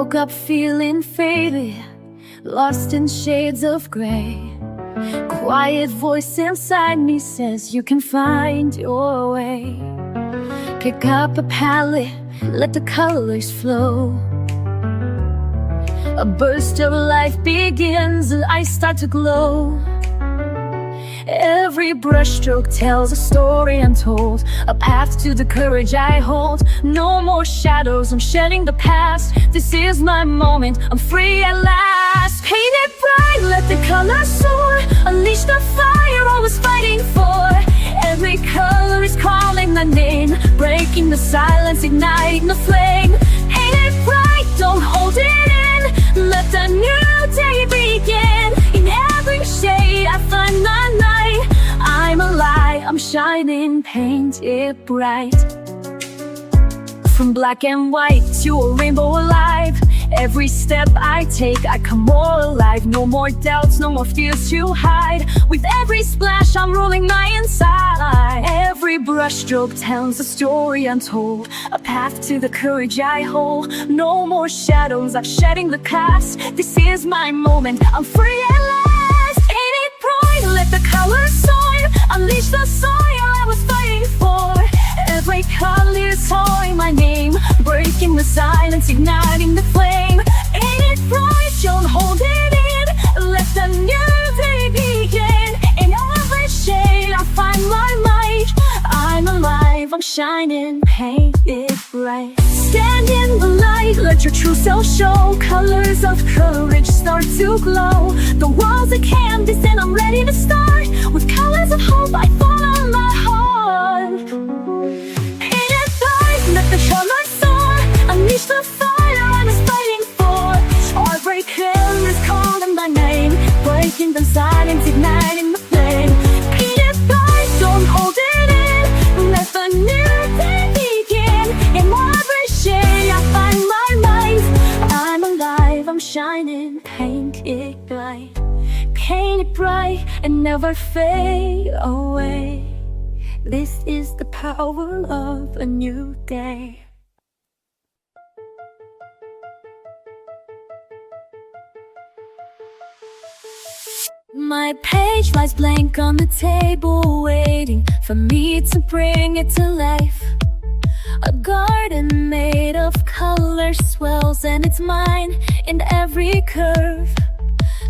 woke up feeling faded, lost in shades of gray. Quiet voice inside me says you can find your way. Pick up a palette, let the colors flow. A burst of life begins and I start to glow. Every brushstroke tells a story untold, a path to the courage I hold. No more shadows, I'm shedding the past. This is my moment, I'm free at last. Paint it bright, let the colors soar. Unleash the fire I was fighting for. Every color is calling my name, breaking the silence, igniting the flame. Paint it bright, don't hold it in. Let the new day begin. In every shade I find my light. I'm alive, I'm shining, paint it bright. From black and white to a rainbow alive. Every step I take, I come more alive. No more doubts, no more fears to hide. With every splash, I'm rolling my inside. Every brushstroke tells a story untold, a path to the courage I hold. No more shadows, I'm shedding the past. This is my moment, I'm free at last. Paint it bright, let the colors soar. Unleash the soil I was fighting for. Every color is calling my name, breaking the silence, igniting the flame. Ain't it bright, don't hold it in. Let the new day begin. In every shade I find my light. I'm alive, I'm shining, paint it bright. Stand in the light, let your true self show. Colors of courage start to glow. The world's a canvas and I'm ready to start. With colors of hope I follow my heart. Paint it bright, let the colors soar. Unleash the fire I was fighting for. Every color is calling my name, breaking the silence, igniting the flame. Paint it bright, don't hold it in. Let the new day begin. In every shade I find my light. I'm alive, I'm shining, paint it bright. Paint it bright and never fade away. This is the power of a new day. My page lies blank on the table, waiting for me to bring it to life. A garden made of color swells and it's mine in every curve.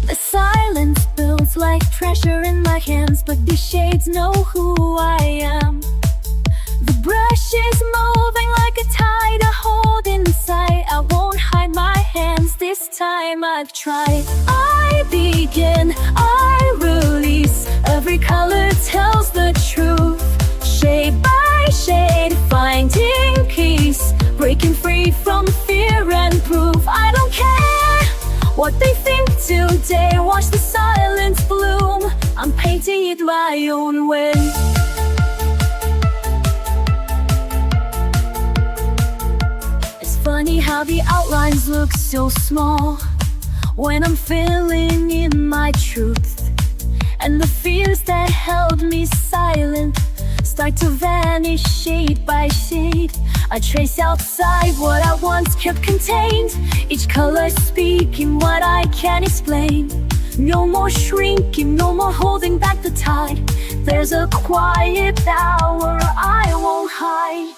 The silence builds like treasure in my hands, but these shades know who I am. The brush is moving like a tide, I hold inside. I won't hide my hands, this time I've tried. I begin, I release. Every color tells the truth. Shade by shade, finding peace. Breaking free from fear and proof. I don't care what they think today, watch the silence bloom. I'm painting it my own way. It's funny how the outlines look so small when I'm filling in my truth. And the fears that held me silent start to vanish shade by shade. I trace outside what I once kept contained, each color speaking what I can't explain. No more shrinking, no more holding back the tide. There's a quiet power I won't hide.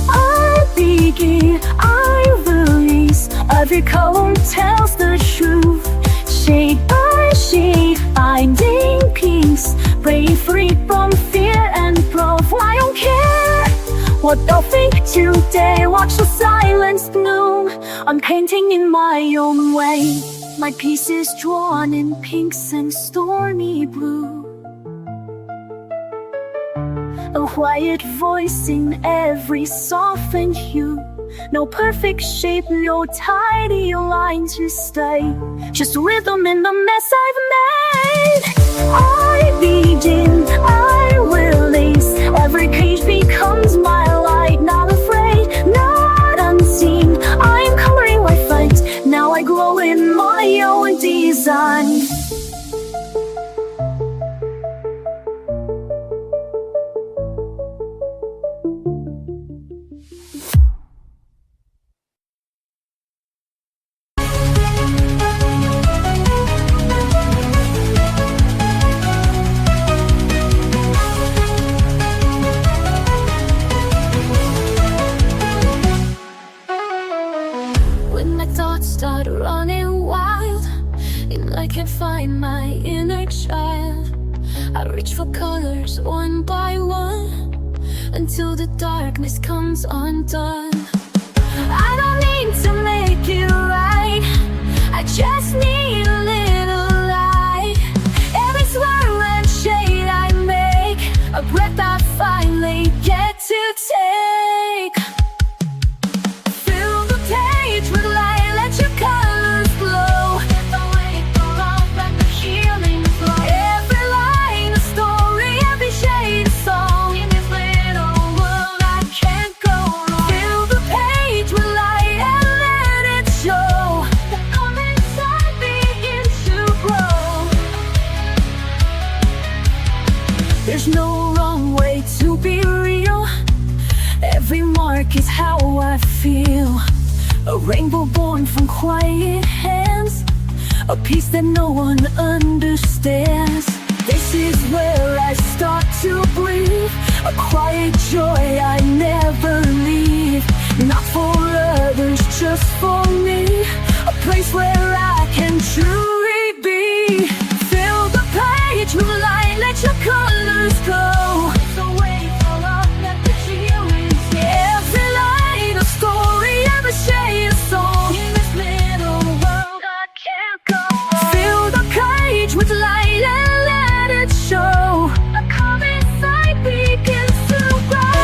I begin, I release. Every color tells the truth. Shade by shade, finding peace. Breaking free from fear and proof. I don't care what they'll think today, watch the silence bloom. I'm painting in my own way. My piece is drawn in pinks and stormy blue. A quiet voice in every softened hue. No perfect shape, no tidy line to stay. Just rhythm in the mess I've made. I begin, I release. Every page becomes my light. Not afraid, not unseen. I'm coloring my fight. Now I glow in my own design. running wild, and I can't find my inner child. I reach for colors one by one, until the darkness comes undone. I don't need to make it right, I just need a little light. Every swirl and shade I make, a breath I finally get to take. Fill the page with light, let your colors glow. Let the weight fall off, let the healing flow. Every line a story, every shade a song. In this little world I can't go wrong. Fill the page with light and let it show. The calm inside begins to grow. There's no wrong way to be real. Every mark is how I feel. A rainbow born from quiet hands, a peace that no one understands. This is where I start to breathe, a quiet joy I never leave. Not for others, just for me, a place where I can truly be. Fill the page with light, let your colors go. So wait for love, let the healing flow. Every line a story, every shade a song. In this little world I can't go wrong. Fill the page with light and let it show. A calm inside begins to grow.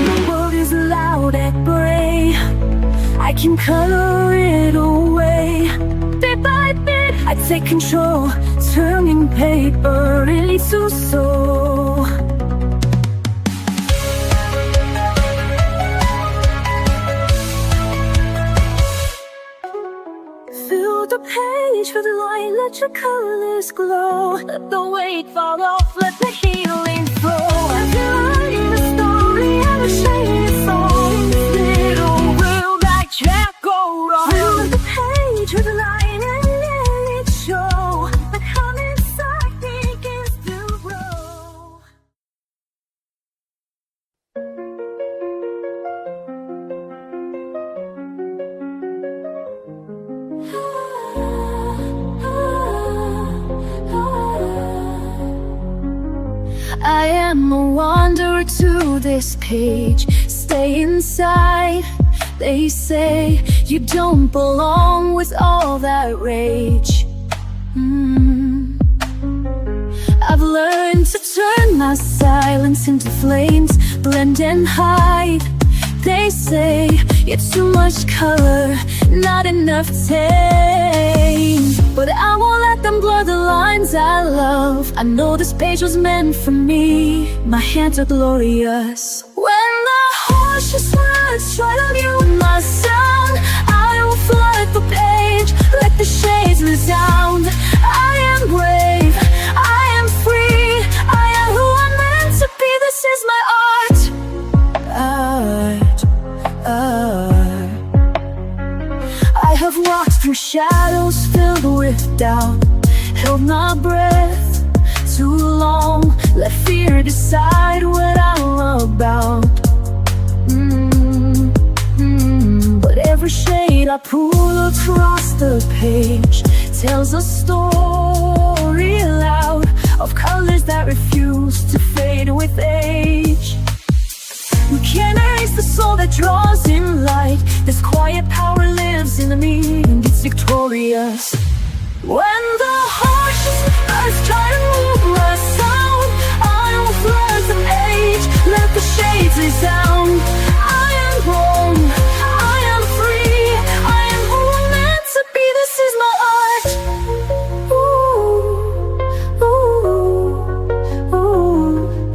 The world is loud and gray, I can color it away. Bit by bit, I take control, turning paper into soul. Fill the page with light, let your colors glow. Let the weight fall off, let the healing flow. Every line a story, every shade a song. In this little world I can't go wrong. Fill the page with light and let it show. The calm inside begins to grow. I am a wanderer to this page. Stay inside, they say. You don't belong with all that rage. I've learned to turn my silence into flames, blend and hide. They say it's too much color, not enough tame. But I won't let them blur the lines I love. I know this page was meant for me. My hands are glorious. When the harshest words try to mute my sound, I will flood the page, let the shades resound. I am brave, I am free, I am who I'm meant to be. This is my art. I have walked through shadows filled with doubt, held my breath too long, let fear decide what I'm about. But every shade I pull across the page tells a story loud, of colors that refuse to fade with age. You can't erase the soul that draws in light. This quiet power lives in me and it's victorious. When the harshest words try to move my sound, I will flood the page, let the shades resound. I am home, I am free, I am who I'm meant to be. This is my art.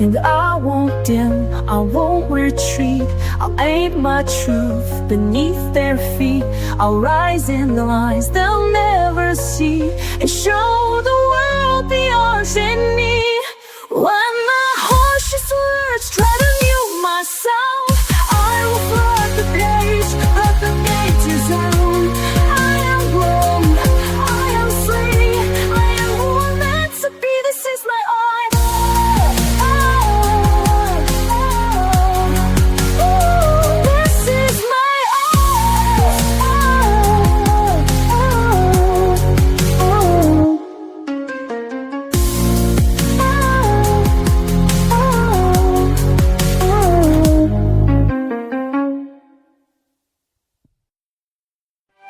And I won't dim, I won't retreat. I'll aim my truth beneath their feet. I'll rise in the lines they'll never see, and show the world the arts in me. When the harshest words try to mute my sound, I will flood the page, let the gates resound. I am grown, I am free, I am who I'm meant to be. This is my art.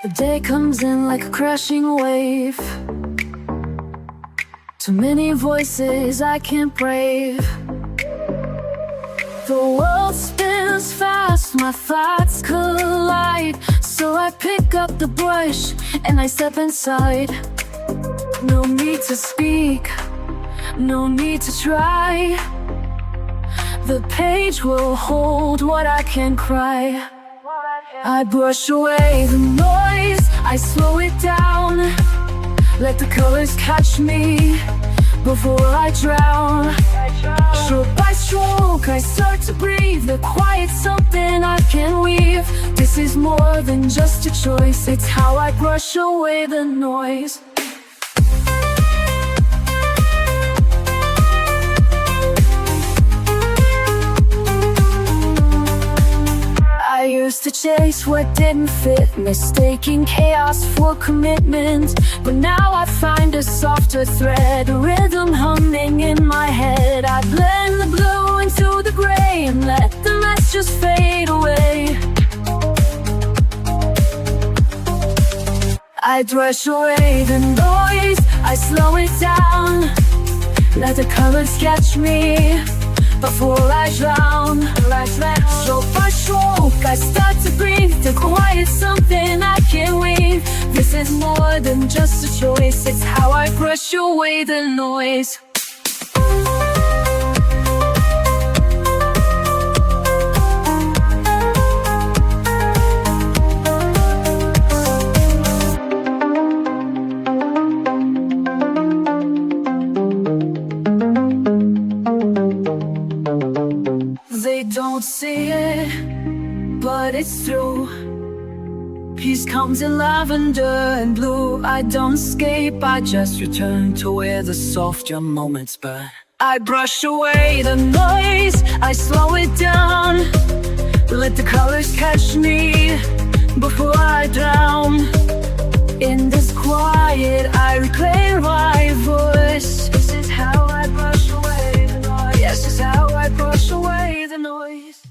The day comes in like a crashing wave. Too many voices I can't brave. The world spins fast, my thoughts collide. So I pick up the brush and I step inside. No need to speak, no need to try. The page will hold what I can cry. I brush away the noise, I slow it down. Let the colors catch me before I drown. Stroke by stroke, I start to breathe. The quiet's something I can weave. This is more than just a choice, it's how I brush away the noise. I used to chase what didn't fit, mistaking chaos for commitment. But now I find a softer thread, a rhythm humming in my head. I blend the blue into the gray and let the rest just fade away. I brush away the noise, I slow it down. Let the colors catch me before I drown. Stroke by stroke, I start to breathe. The quiet's something I can weave. This is more than just a choice, it's how I brush away the noise. They don't see it, but it's true. Peace comes in lavender and blue. I don't escape, I just return to where the softer moments burn. I brush away the noise, I slow it down. Let the colors catch me before I drown. In this quiet, I reclaim my voice. This is how I brush away the noise. Yes, this is how I brush away the noise.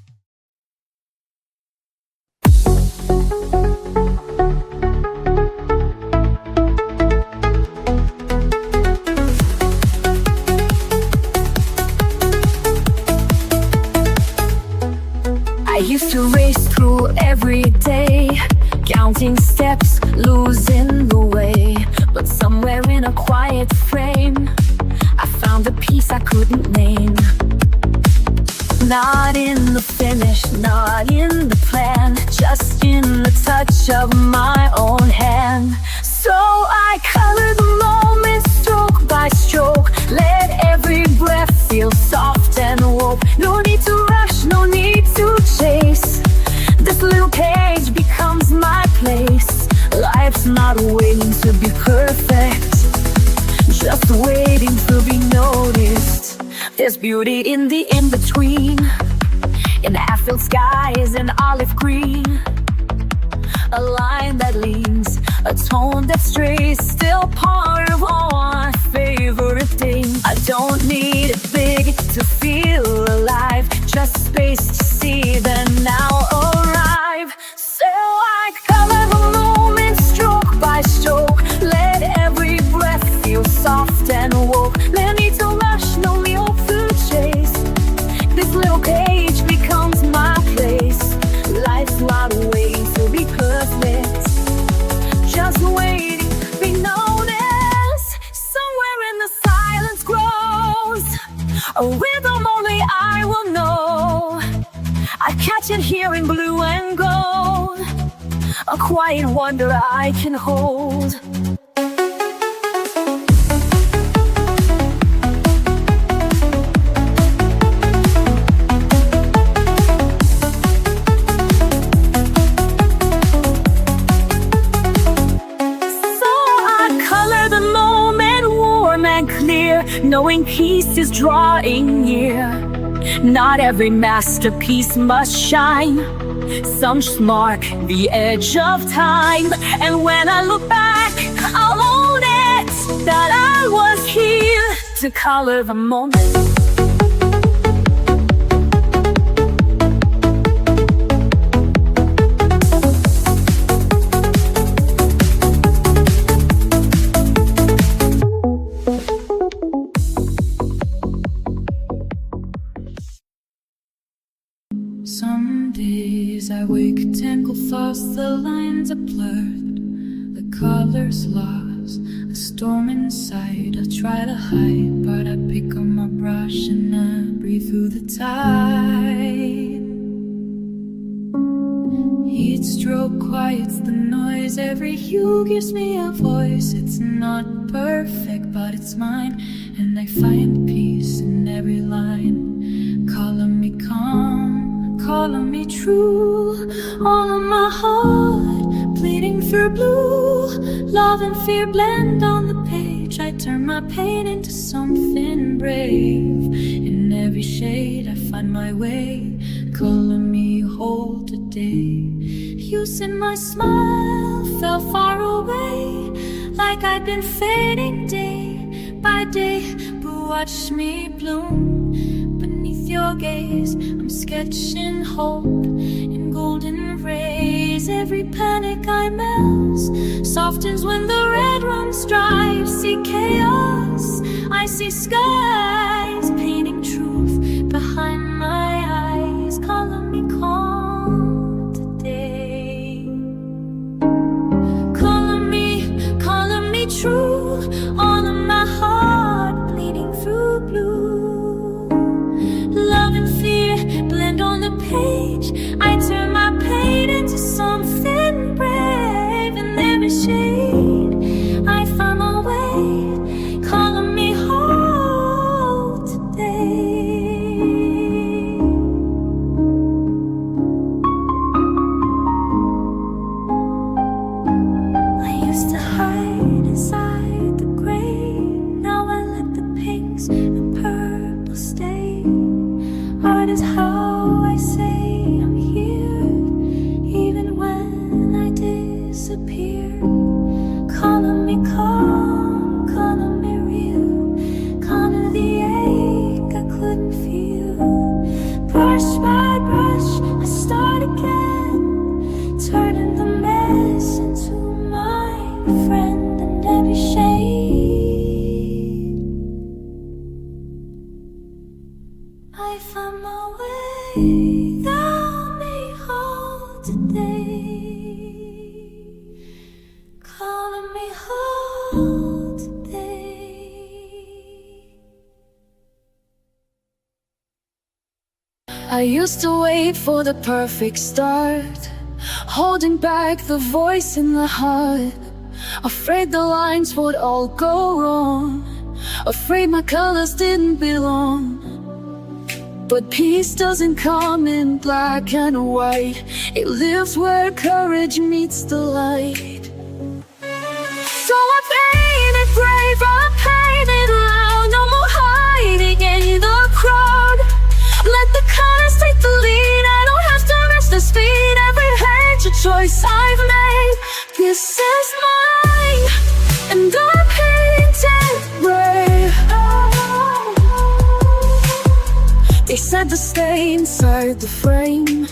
I used to race through every day, counting steps, losing the way. But somewhere in a quiet frame, I found a peace I couldn't name. Not in the finish, not in the plan, just in the touch of my own hand. So I color the moment stroke by stroke. Let every breath feel soft and woke. No need to rush, no need to chase. This little page becomes my place. Life's not waiting to be perfect, just waiting to be noticed. There's beauty in the in-between, in half-filled skies and olive green. A line that leans, a tone that strays, still part of all my favorite things. I don't need it big to feel alive, just space to see the now arrive. So I color the moment stroke by stroke. Let every breath feel soft and woke. No need to rush, no need to chase. This little page becomes my place. Life's not waiting to be perfect, just waiting to be noticed. Somewhere in the silence grows a rhythm only I will know. I catch it here in blue and gold, a quiet wonder I can hold. Knowing peace is drawing near. Not every masterpiece must shine. Some just mark the edge of time. And when I look back, I'll own it, that I was here to color the moment. days I wake, tangled thoughts, the lines are blurred, the colors lost, a storm inside. I try to hide, but I pick up my brush and I breathe through the tide. Heat stroke quiets the noise, every hue gives me a voice. It's not perfect, but it's mine, and I find peace in every line. Calling me calm, calling me true, all of my heart bleeding through blue. Love and fear blend on the page, I turn my pain into something brave. In every shade I find my way, calling me whole today. You said my smile fell far away, like I'd been fading day by day. But watch me bloom beneath your gaze. I'm sketching hope in golden rays. Every panic I melt softens when the red runs dry. I see chaos, I see skies, painting truth behind my eyes. Calling me calm today, calling me true, all of my heart bleeding through blue. Love and fear blend on the page, I turn my pain into something brave. In every shade I find my way, calling me whole today. I used to hide inside the gray, now I let the pinks and purples stay. Art is how I say I'm here, even when I disappear. Calling me calm, calling me real, calming the ache I couldn't feel. Brush by brush, I start again, turning the mess into my friend. And every shade I find my way, got me whole today, calling me whole today. I used to wait for the perfect start, holding back the voice in the heart, afraid the lines would all go wrong, afraid my colors didn't belong. But peace doesn't come in black and white, it lives where courage meets the light. So I painted brave, I painted loud, no more hiding in the crowd. Let the colors take the lead, I don't have to rush the speed. Every page a choice I've made, this is mine, and I painted brave. They said to stay inside the frame,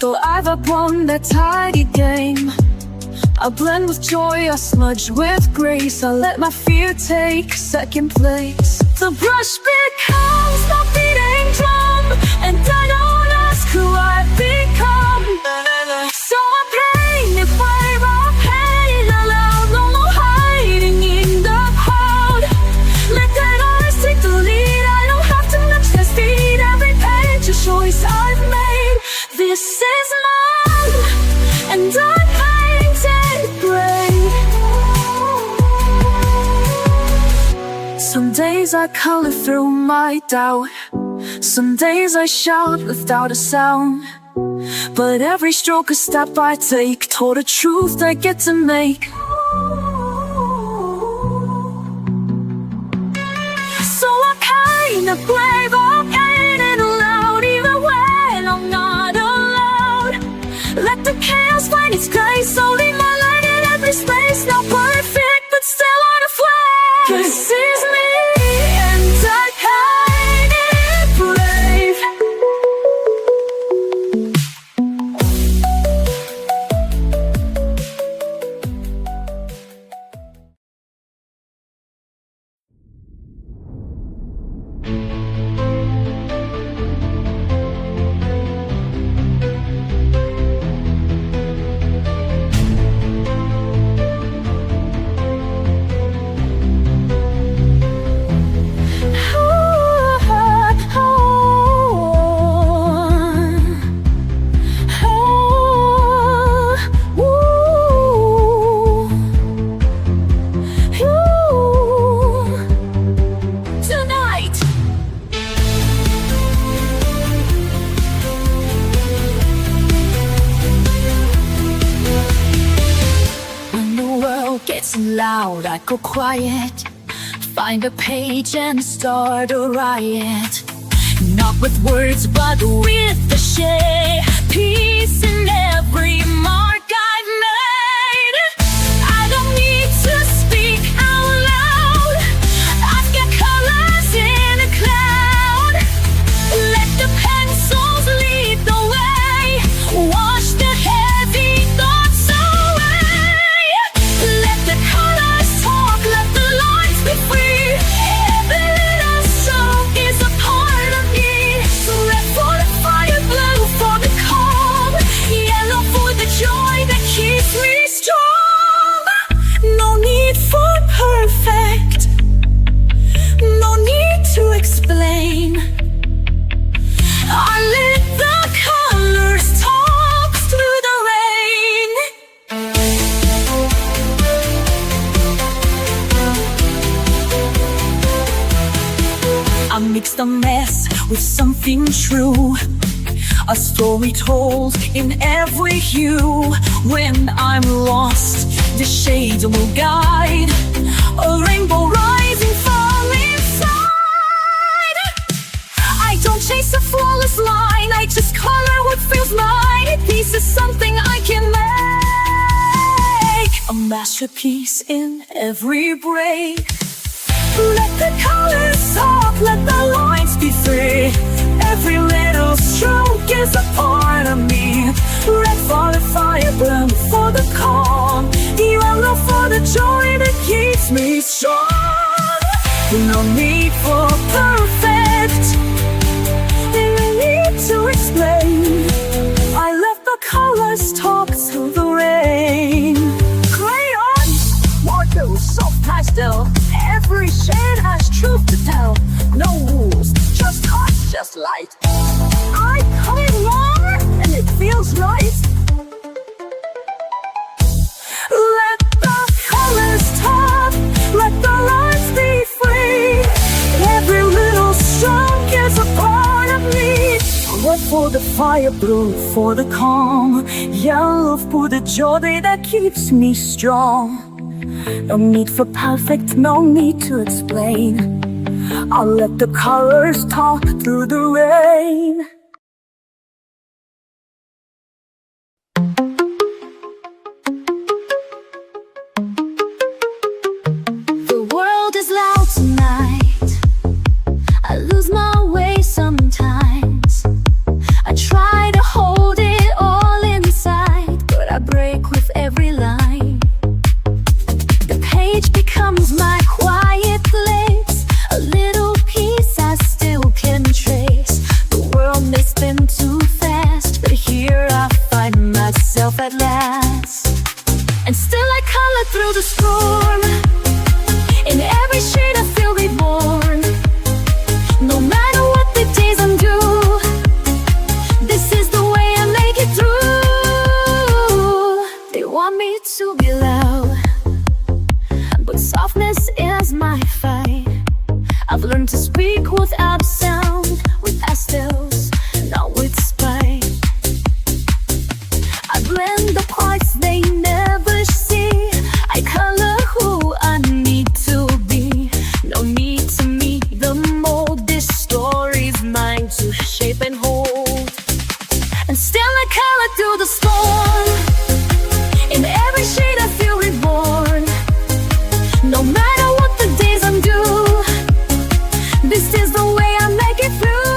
though I've outgrown that tidy game. I blend with joy, I smudge with grace, I let my fear take second place. The brush becomes the beating drum, and I don't ask who I've become. So I paint it brave, I paint it aloud, no more hiding in the crowd. Let that eyes take the lead, I don't have to match their speed. Every page a choice I've made, this is mine, and I painted brave. Some days I color through my doubt, some days I shout without a sound. But every stroke a step I take toward a truth I get to make. So I paint it brave, I paint it aloud, even when I'm not allowed. Let the chaos find its grace, so leave my light in every space. Not perfect, but still on a flame. This is me, and I paint it brave. loud, I go quiet. Find a page and start a riot. Not with words, but with the shade. Peace in every mark I've made. I don't need to speak out loud. I've got colors in a cloud. Let the pencils lead the way. Wash the heavy thoughts away. Let the colors talk, let the lines be free. Every little stroke is a part of me. Red for the fire, blue for the calm, yellow for the joy that keeps me strong. No need for perfect, no need to explain. I let the colors talk through the rain. I mix the mess with something true, a story told in every hue. When I'm lost, the shades will guide, a rainbow rising from inside. I don't chase a flawless line, I just color what feels mine. This is something I can make, a masterpiece in every break. Let the colors talk, let the lines be free. Every little stroke is a part of me. Red for the fire, blue for the calm, yellow for the joy that keeps me strong. No need for perfect, no need to explain. I let the colors talk through the rain. Crayons, water, soft pastel, every shade has truth to tell. No rules, just heart, just light. I color more and it feels right. Let the colors talk, let the lines be free. Every little stroke is a part of me. Red for the fire, blue for the calm, yellow for the joy that keeps me strong. No need for perfect, no need to explain. I'll let the colors talk through the rain. The world is loud tonight. I lose my way sometimes. I try to hold it all inside, but I break with every line. The page becomes my quiet place, a little piece I still can trace. The world may spin too fast, but here I find myself at last. And still I color through the storm. In every shade I feel reborn. No matter what the days undo, this is the way I make it through. They want me to be loud, but softness is my fight. I've learned to speak without sound, with pastels, not with spite. I blend the parts they never see. I color who I need to be. No need to meet the mold. This story's mine to shape and hold. And still I color through the storm. In every shade I feel reborn. No matter what the days undo, this is the way I make it through.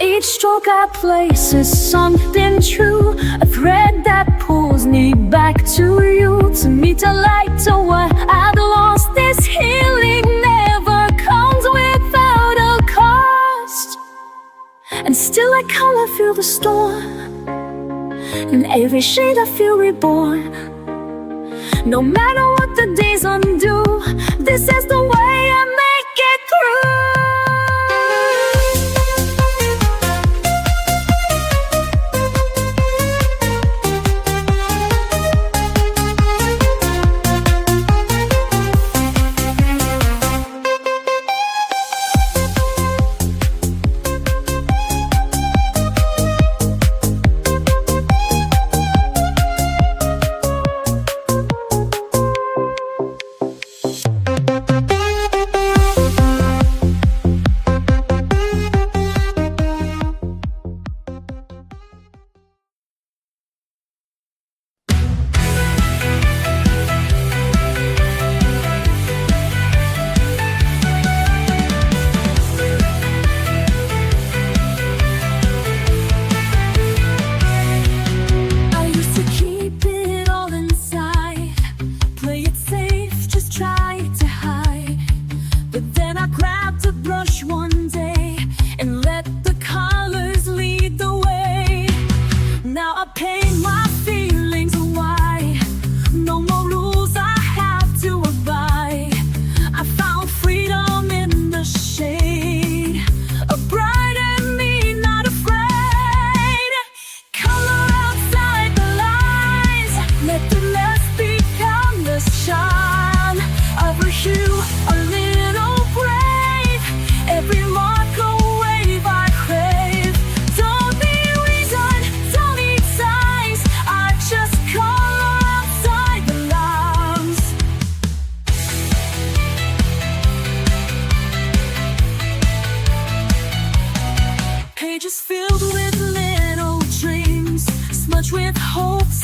Each stroke I place is something true, a thread that pulls me back to you, to meet a light to what I've lost. This healing never comes without a cost. And still I color through the storm. In every shade I feel reborn. No matter what the days undo, this is the way I make it through.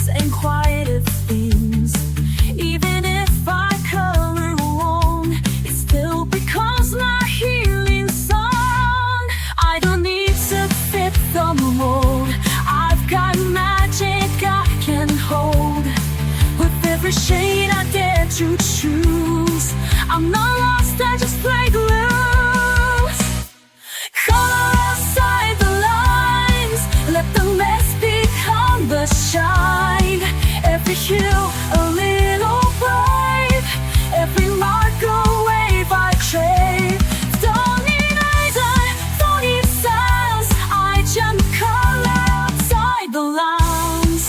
peace and quieter things. Even if I color alone, it still becomes my healing song. I don't need to fit the mold. I've got magic I can hold. With every shade I dare to choose, I'm not lost, I just play loose. Color outside the lines, let the mess become the shine. Every hue a little brave, every mark a wave I crave. Don't need eyes, I don't need styles, I just color outside the lines.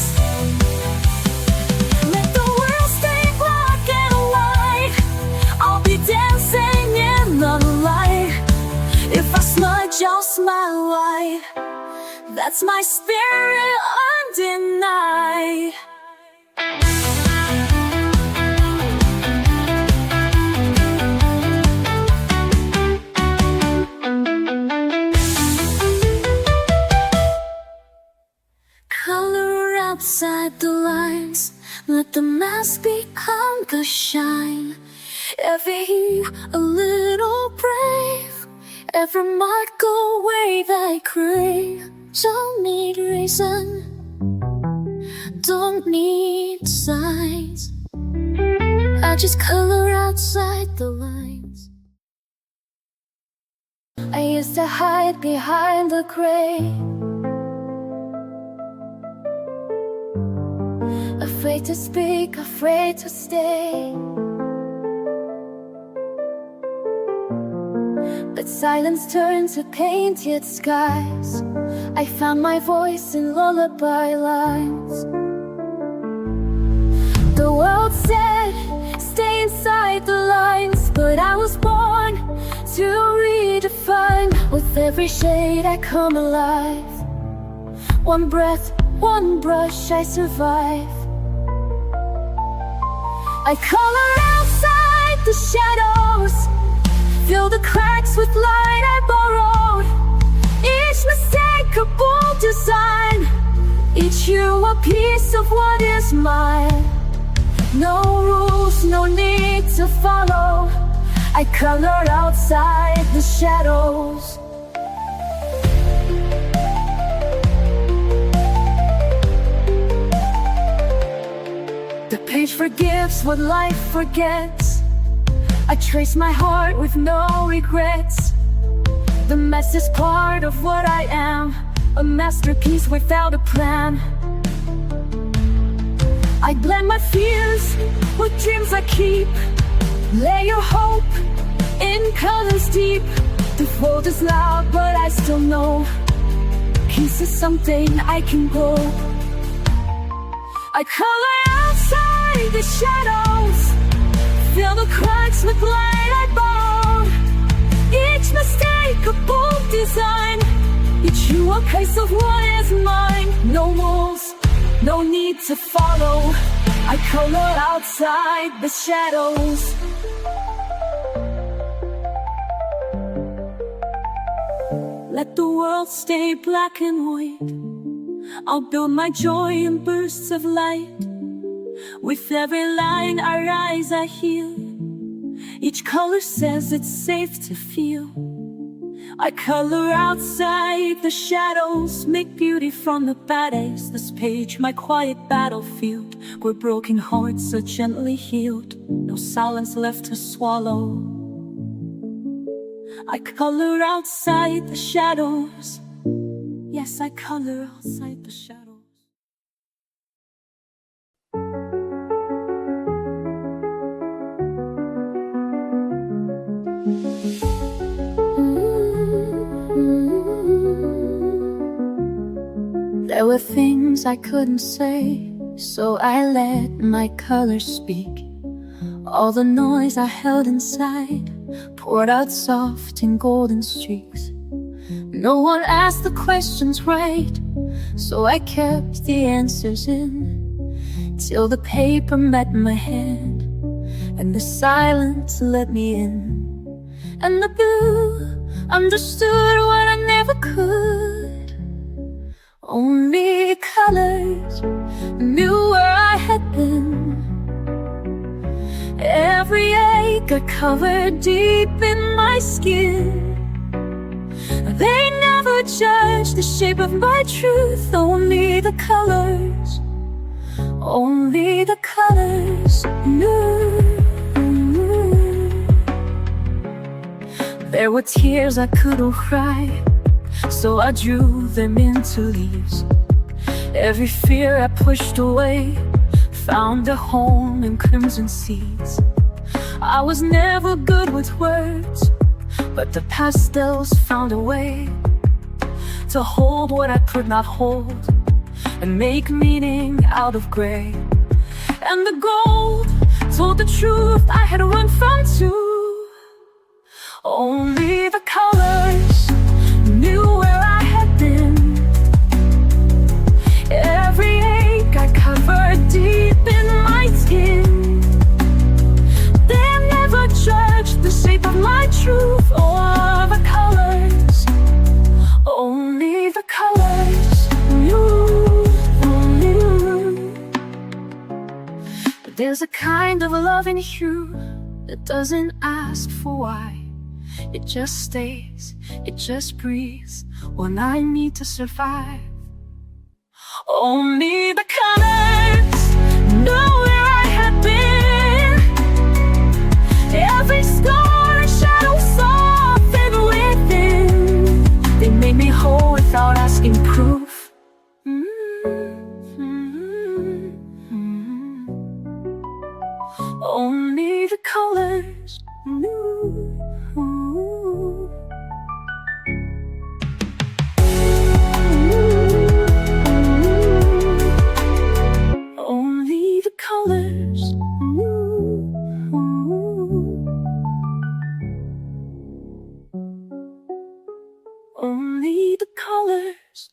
Let the world stay black and white, I'll be dancing in the light. If I smudge, I'll smile wide. That's my spirit undenied. Color outside the lines, let the mask become the shine. Every hue a little brave, every mark a wave I crave. Don't need reason, don't need signs, I just color outside the lines. I used to hide behind the gray, afraid to speak, afraid to stay. But silence turned to painted skies. I found my voice in lullaby lines. The world said, stay inside the lines, but I was born to redefine. With every shade I come alive. One breath, one brush, I survive. I color outside the shadows, fill the cracks with light I borrowed. Each mistake a bold design, each hue a piece of what is mine. No rules, no need to follow, I color outside the shadows. The page forgives what life forgets. I trace my heart with no regrets. The mess is part of what I am, a masterpiece without a plan. I blend my fears with dreams I keep. Lay your hope in colors deep. The world is loud, but I still know peace is something I can grow. I color outside the shadows, fill the cracks with light I borrowed. Each mistake a bold design, each hue a piece of what is mine. No rules, no need to follow, I color outside the shadows. Let the world stay black and white, I'll build my joy in bursts of light. With every line I rise, I heal. Each color says it's safe to feel. I color outside the shadows, make beauty from the bad days. This page, my quiet battlefield, where broken hearts are gently healed. No silence left to swallow. I color outside the shadows. Yes, I color outside the shadows. There were things I couldn't say, so I let my colors speak. All the noise I held inside poured out soft in golden streaks. No one asked the questions right, so I kept the answers in, till the paper met my hand, and the silence let me in. And the blue understood what I never could. Only colors knew got covered deep in my skin. They never judged the shape of my truth, only the colors, only the colors knew. There were tears I couldn't cry, so I drew them into leaves. Every fear I pushed away found a home in crimson seeds. I was never good with words, but the pastels found a way to hold what I could not hold and make meaning out of gray. And the gold told the truth I had run from too. Only the colors knew where I had been. Every ache I covered deep in my skin. They never judged the shape of my truth or the colors. Only the colors knew. But there's a kind of love in you that doesn't ask for why. It just stays, it just breathes when I need to survive. Only the colors knew where I had been. Every scar and shadow softened within. They made me whole without asking proof. Only the colors knew. Only the colors knew. Only the colors.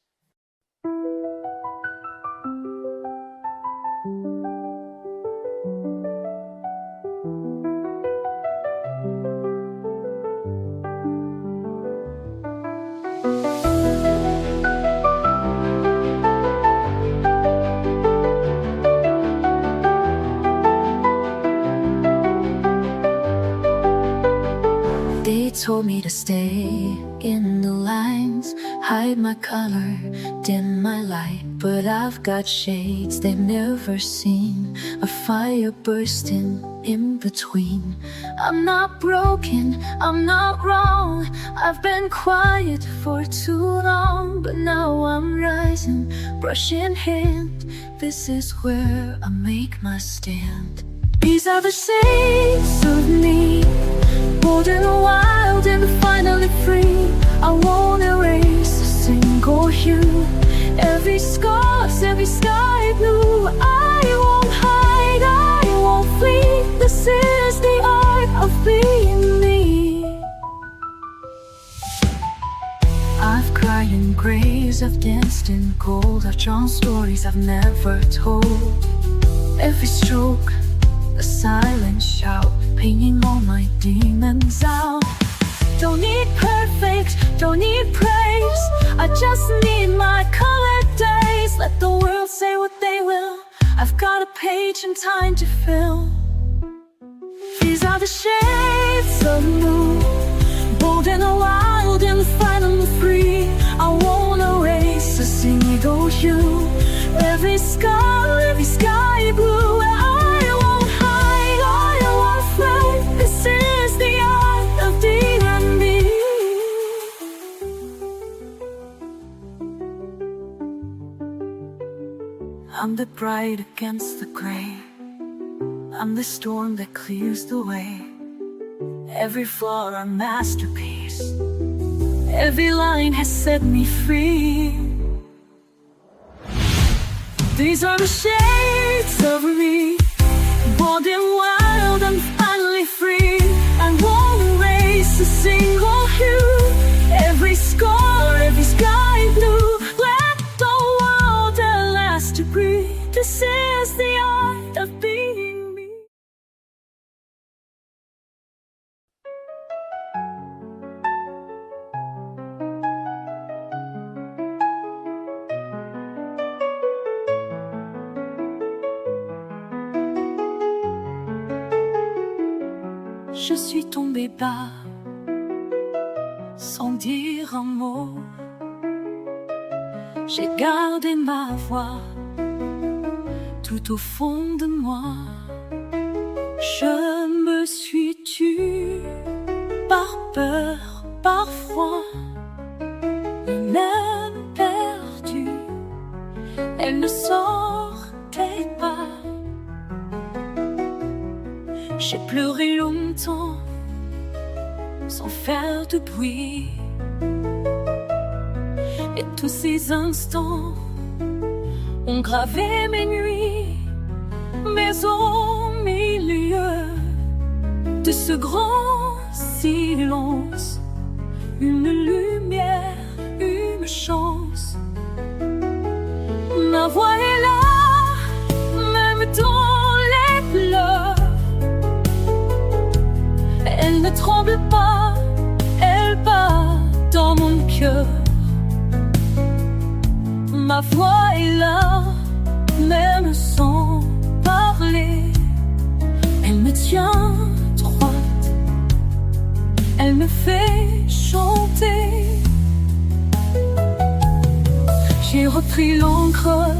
They told me to stay in the lines, hide my color, dim my light. But I've got shades they've never seen, a fire bursting in between. I'm not broken, I'm not wrong. I've been quiet for too long, but now I'm rising, brush in hand. This is where I make my stand. These are the shades of me, bold and wild and finally free. I won't erase a single hue. Every scar's, every sky blue. I won't hide, I won't flee. This is the art of being me. I've cried in graves, I've danced in gold, I've drawn stories I've never told. Every stroke, a silent shout, painting all my demons out. Don't need perfect, don't need praise, I just need my colored days. Let the world say what they will, I've got a page and time to fill. These are the shades of blue, bold and wild and finally free. I won't erase a single hue. Every scar, every sky blue. I'm the bright against the gray, I'm the storm that clears the way. Every flaw a masterpiece, every line has set me free. These are the shades of me, bold and wild and finally free. I won't erase a single hue. Every scar, every sky blue. Let the world at last to breathe. This is the art of being me. je suis tombée bas, sans dire un mot. J'ai gardé ma voix tout au fond de moi. Je me suis tue par peur, par froid, même perdue. Elle ne sortait pas. J'ai pleuré longtemps sans faire de bruit. Et tous ces instants ont gravé mes nuits. Mais au milieu de ce grand silence, une lumière, une chance. Ma voix est là, même dans les pleurs. Elle ne tremble pas, elle bat dans mon cœur. Ma voix est là, même sans parler. Elle me tient droite, elle me fait chanter. J'ai repris l'encre,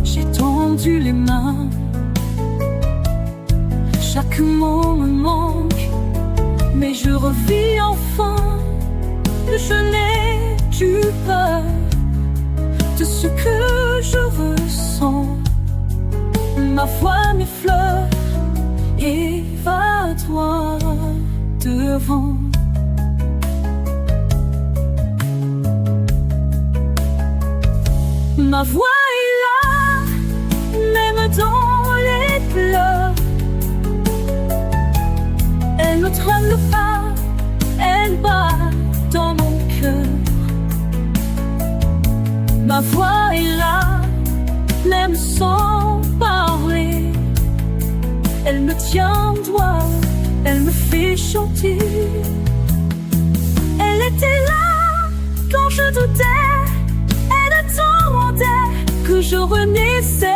j'ai tendu les mains. Chaque mot me manque, mais je revis enfin. Je n'ai plus peur de ce que je ressens. Ma voix m'effleure et va droit devant. Ma voix est là, même dans les pleurs. Elle ne tremble pas, elle bat dans mon cœur. Ma voix est là, même sans parler. Elle me tient droit, elle me fait chanter. Elle était là quand je doutais, elle attendait que je renaissais.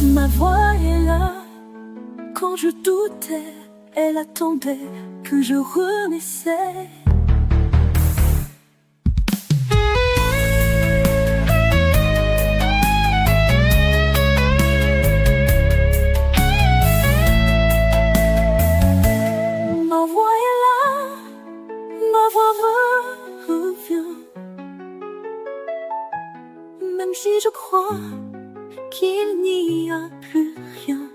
Ma voix est là quand je doutais, elle attendait que je renaissais. Si je crois qu'il n'y a plus rien,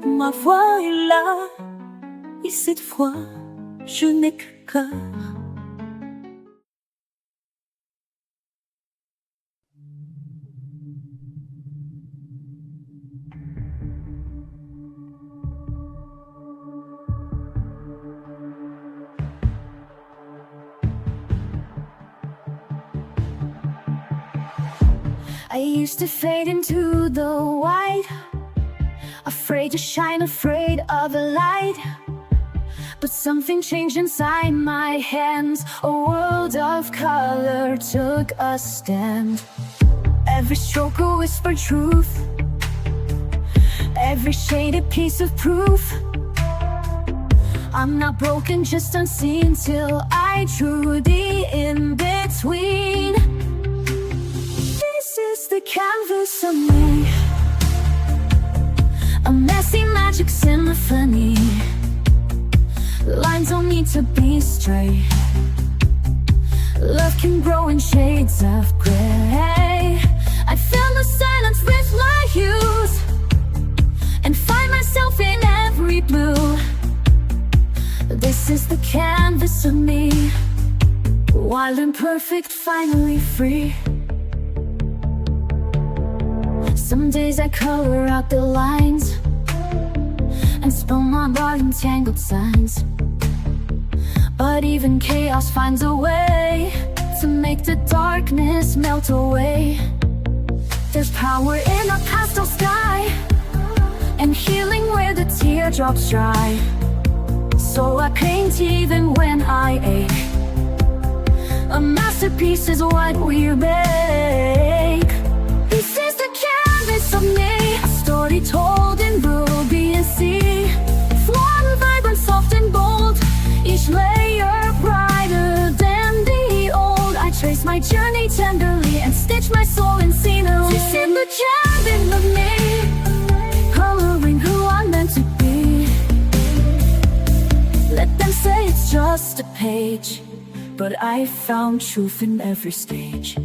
ma voix est là, et cette fois, je n'ai que cœur. I used to fade into the white, afraid to shine, afraid of the light. But something changed inside my hands. A world of color took a stand. Every stroke a whispered truth, every shade a piece of proof. I'm not broken, just unseen, till I drew the in-between. This is the canvas of me, a messy magic symphony. Lines don't need to be straight. Love can grow in shades of gray. I fill the silence with my hues and find myself in every blue. This is the canvas of me, wild and perfect, finally free. Some days I color out the lines and spell my body in tangled signs. But even chaos finds a way to make the darkness melt away. There's power in a pastel sky and healing where the teardrops dry. So I paint even when I ache. A masterpiece is what we make. This is the canvas of me, story told in ruby and sea. Flawed, vibrant, soft and bold, each layer brighter than the old. I trace my journey tenderly and stitch my soul in scenery. This is the canvas of me, coloring who I'm meant to be. Let them say it's just a page, but I found truth in every stage.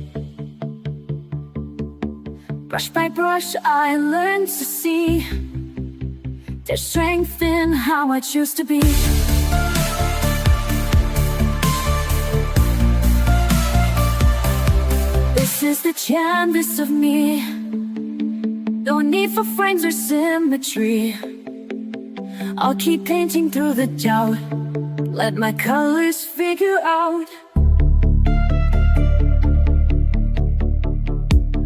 Brush by brush I learned to see there's strength in how I choose to be. This is the canvas of me, no need for frames or symmetry. I'll keep painting through the doubt, let my colors figure out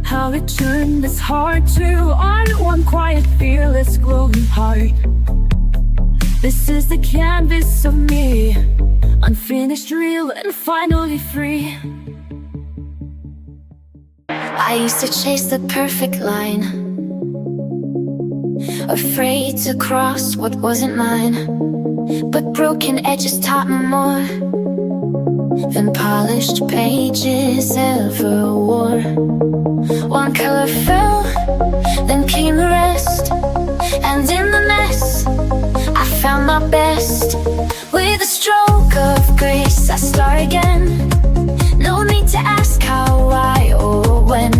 how it turned this heart to art. One quiet, fearless, glowing heart. This is the canvas of me, unfinished, real, and finally free. I used to chase the perfect line, afraid to cross what wasn't mine. But broken edges taught me more than polished pages ever wore. One color fell, then came the rest, and in the mess I found my best. With a stroke of grace I start again. No need to ask how, why, or when.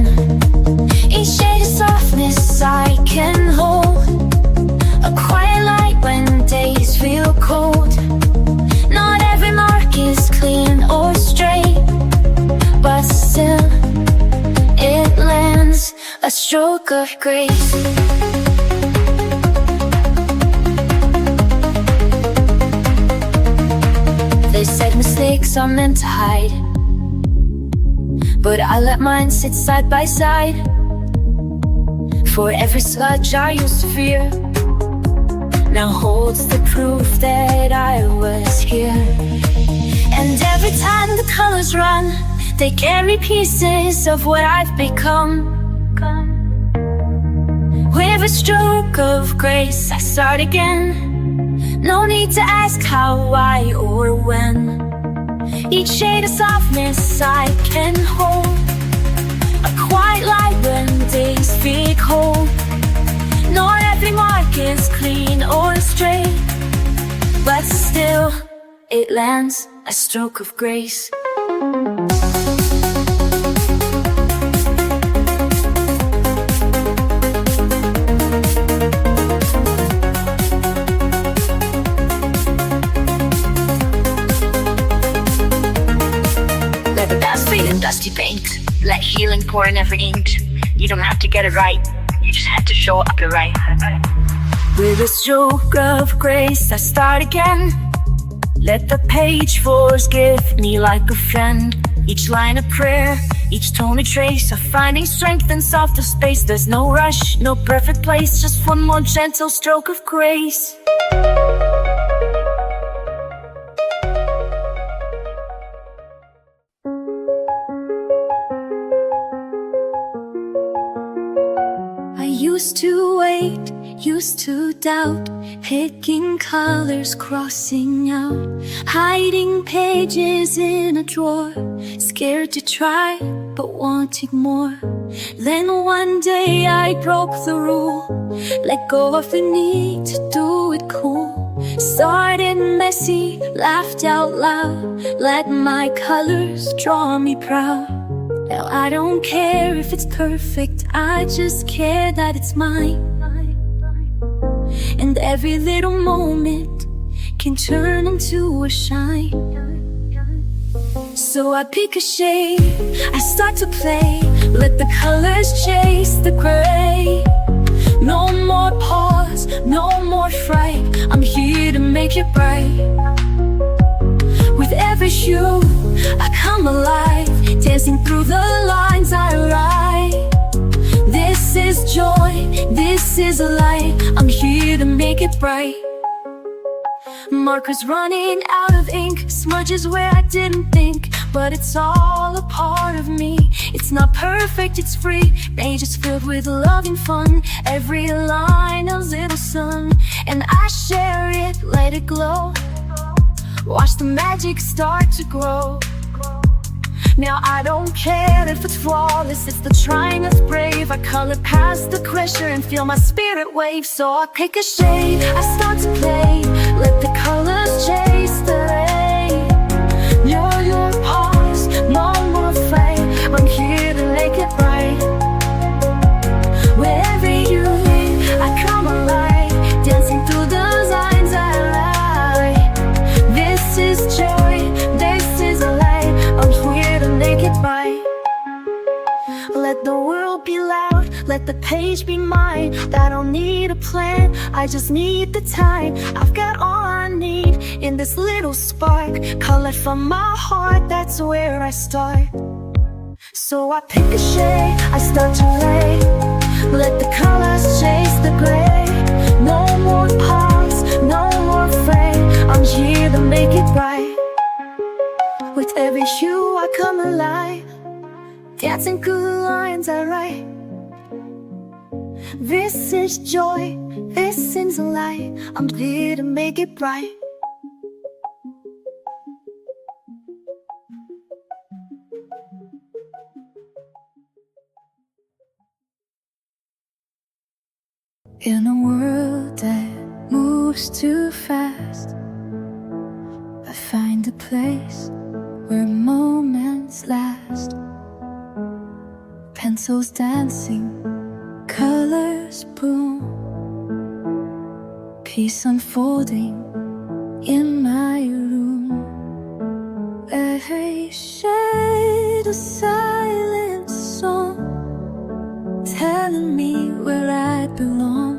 Each shade of softness I can hold, a quiet light when days feel cold. Not every mark is clean or straight, but still it lands, a stroke of grace. They said mistakes are meant to hide, but I let mine sit side by side. For every sludge I used to fear now holds the proof that I was here. And every time the colors run, they carry pieces of what I've become. With a stroke of grace I start again. No need to ask how, why, or when. Each shade of softness I can hold, a quiet light when days feel cold. Not every mark is clean or straight, but still it lands, a stroke of grace. Let the past fade in dusty paint, let healing pour in every ink. You don't have to get it right, you just have to show up right. With a stroke of grace I start again. Let the page forgive me like a friend. Each line a prayer, each tone a trace of finding strength in softer space. There's no rush, no perfect place, just one more gentle stroke of grace. Used to wait, used to doubt, picking colors, crossing out, hiding pages in a drawer, scared to try, but wanting more. Then one day I broke the rule, let go of the need to do it cool. Started messy, laughed out loud, let my colors draw me proud. Now I don't care if it's perfect, I just care that it's mine. And every little moment can turn into a shine. So I pick a shade, I start to play, let the colors chase the gray. No more pause, no more fright, I'm here to make it bright. With every hue, I come alive, dancing through the lines I write. This is joy, this is a light, I'm here to make it bright. Markers running out of ink, smudges where I didn't think. but it's all a part of me. It's not perfect, it's free. Pages filled with love and fun. Every line a little sun, and I share it, let it glow. Watch the magic start to grow. Now I don't care if it's flawless, it's the trying that's brave. I color past the pressure and feel my spirit wave. So I pick a shade, I start to play. Let the colors chase the ray. You're your pause, no more afraid. I'm here to make it right. Wherever you lead, I come alive, dancing through the lines I write. This is joy, this is a light. I'm here to make it right. Let the world be loud, let the page be mine. I don't need a plan, I just need the time. I've got all I need in this little spark. Colored from my heart, that's where I start. So I pick a shade, I start to lay. Let the colors chase the gray. No more pause, no more frame. I'm here to make it right. With every hue I come alive, dancing through the lines I write. This is joy, this is a light. I'm here to make it bright. In a world that moves too fast, I find a place where moments last. Pencils dancing, colors bloom, peace unfolding in my room. Every shade a silent song, telling me where I belong.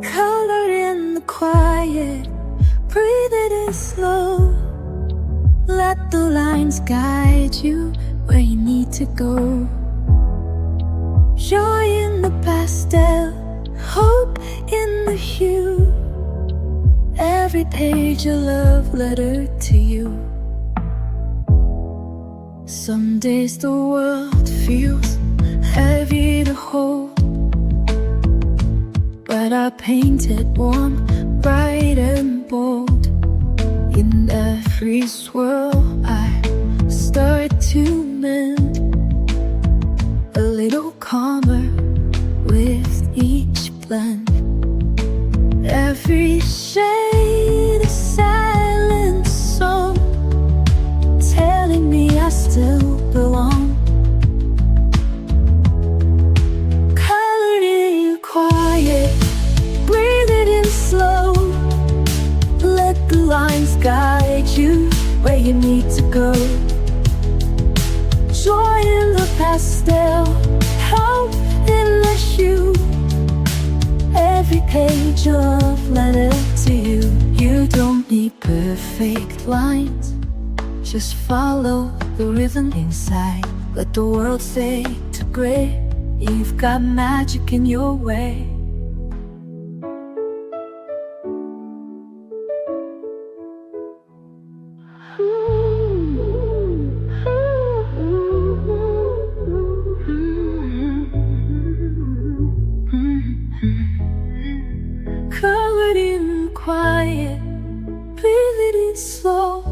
Colored in the quiet, breathe it in slow. Let the lines guide you where you need to go. Joy in the pastel, hope in the hue. Every page a love letter to you. Some days the world feels heavy to hold, but I paint it warm, bright and bold. In every swirl I start to mend, a little calmer with each blend. Every shade a silent song, telling me I still belong. Colored in quiet, breathe it in slow. Let the lines guide you where you need to go. Joy in the pastel, hope in the hue. Every page a love letter to you. You don't need perfect lines, just follow the rhythm inside. Let the world fade to gray. You've got magic in your way. Colored in quiet, breathe it in slow.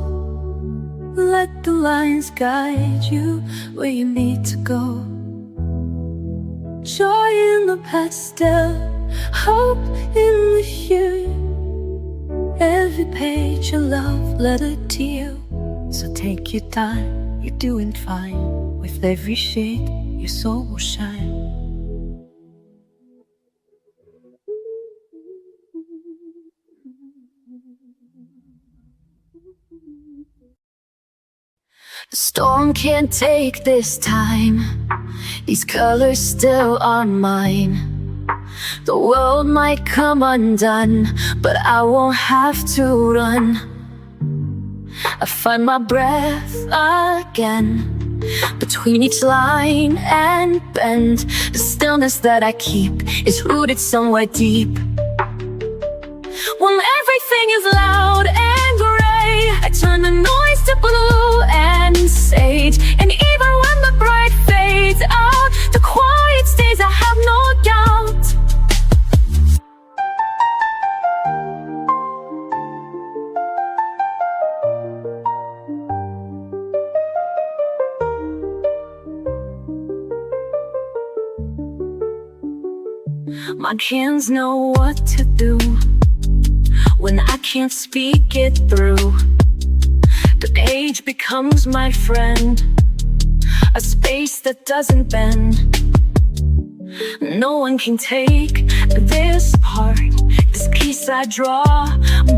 Let the lines guide you where you need to go. Joy in the pastel, hope in the hue. Every page a love letter to you. So take your time, you're doing fine. With every shade, your soul will shine. The storm can't take this time. These colors still are mine. The world might come undone, but I won't have to run. I find my breath again between each line and bend. The stillness that I keep is rooted somewhere deep. When everything is loud and gray, I turn turn the noise to blue and sage. And even when the bright fades out, the quiet stays, I have no doubt. My hands know what to do when I can't speak it through. The page becomes my friend, a space that doesn't bend. No one can take this part, this piece I draw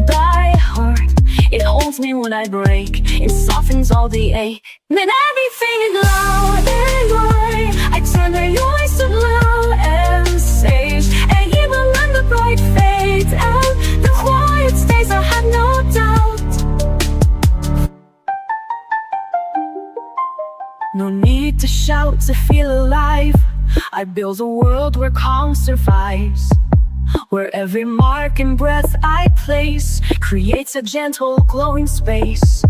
by heart. It holds me when I break, it softens all the ache. Then everything is loud and gray, I turn the noise to blue and sage. And even when the bright fades out, the quiet stays, I have no doubt. No need to shout to feel alive. I build a world where calm survives, where every mark and breath I place creates a gentle glowing space.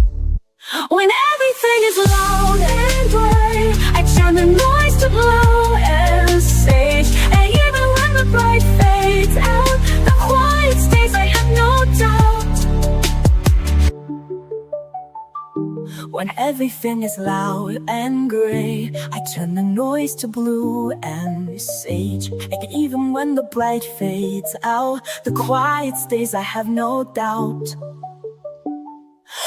When everything is loud and gray, I turn the noise to blue and sage. And even when the bright fades out, the quiet stays, I have no doubt. When everything is loud and gray, I turn the noise to blue and sage. And even when the bright fades out, the quiet stays, I have no doubt.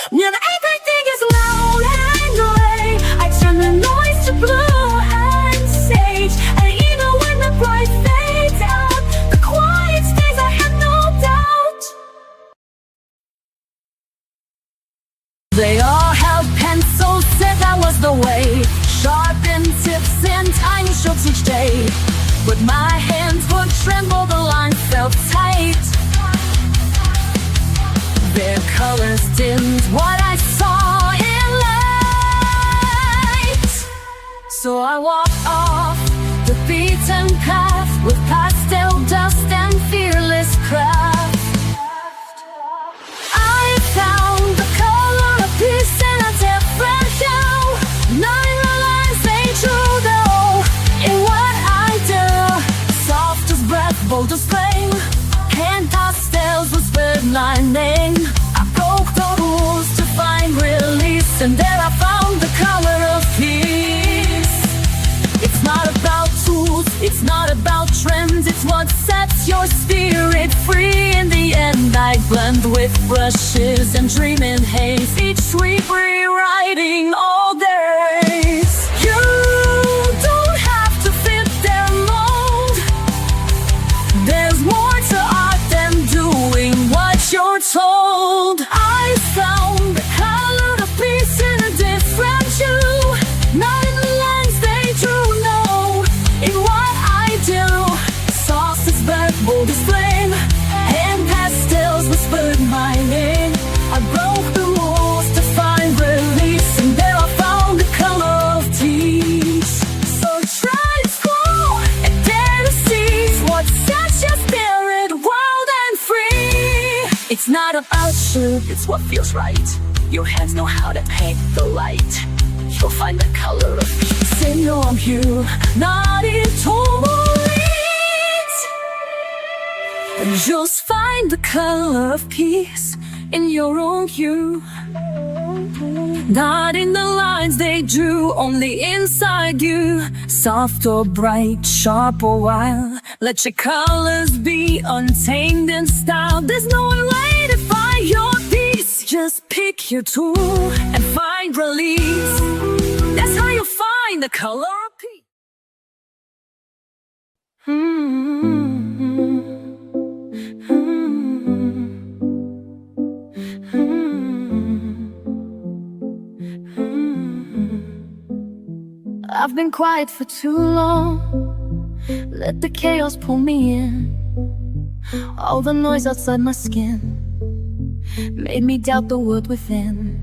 When everything is loud and gray, I turn the noise to blue and sage. And even when the bright fades out, the quiet stays, I have no doubt. They all held pencils, said that was the way, sharpened tips and tiny strokes each day. But my hands would tremble, the line felt tight. Their colors dimmed what I saw in light. So I walked off the beaten path with pastel dust and fearless craft. I found the color of peace in a different hue, not in the lines they drew though, in what I do. Soft as breath, bold as flame, hand pastels whispered my name. I broke the rules to find release, and there I found the color of peace. It's not about tools, it's not about trends, it's what sets your spirit free. In the end I blend with brushes and dream in haze, each sweep rewriting all days. You don't have to fit their mold, there's more to art than doing what you're told. I found the color of peace in a different hue, not in the lines they drew, no, in what I do. Soft as bird, bold as flame, hand pastels whispered my name. I broke the rules to find release, and there I found the color of peace. So try to scroll and dare to seize what sets your spirit wild and free. It's not about shoot, it's what feels right. Your hands know how to paint the light. You'll find the color of peace in your hue, not in tourmalines. And just find the color of peace in your own hue, not in the lines they drew, only inside you. Soft or bright, sharp or wild, let your colors be untamed in style. There's no way to find your peace, just pick your tool and find release. That's how you find the color of peace. I've been quiet for too long, let the chaos pull me in. All the noise outside my skin made me doubt the word within.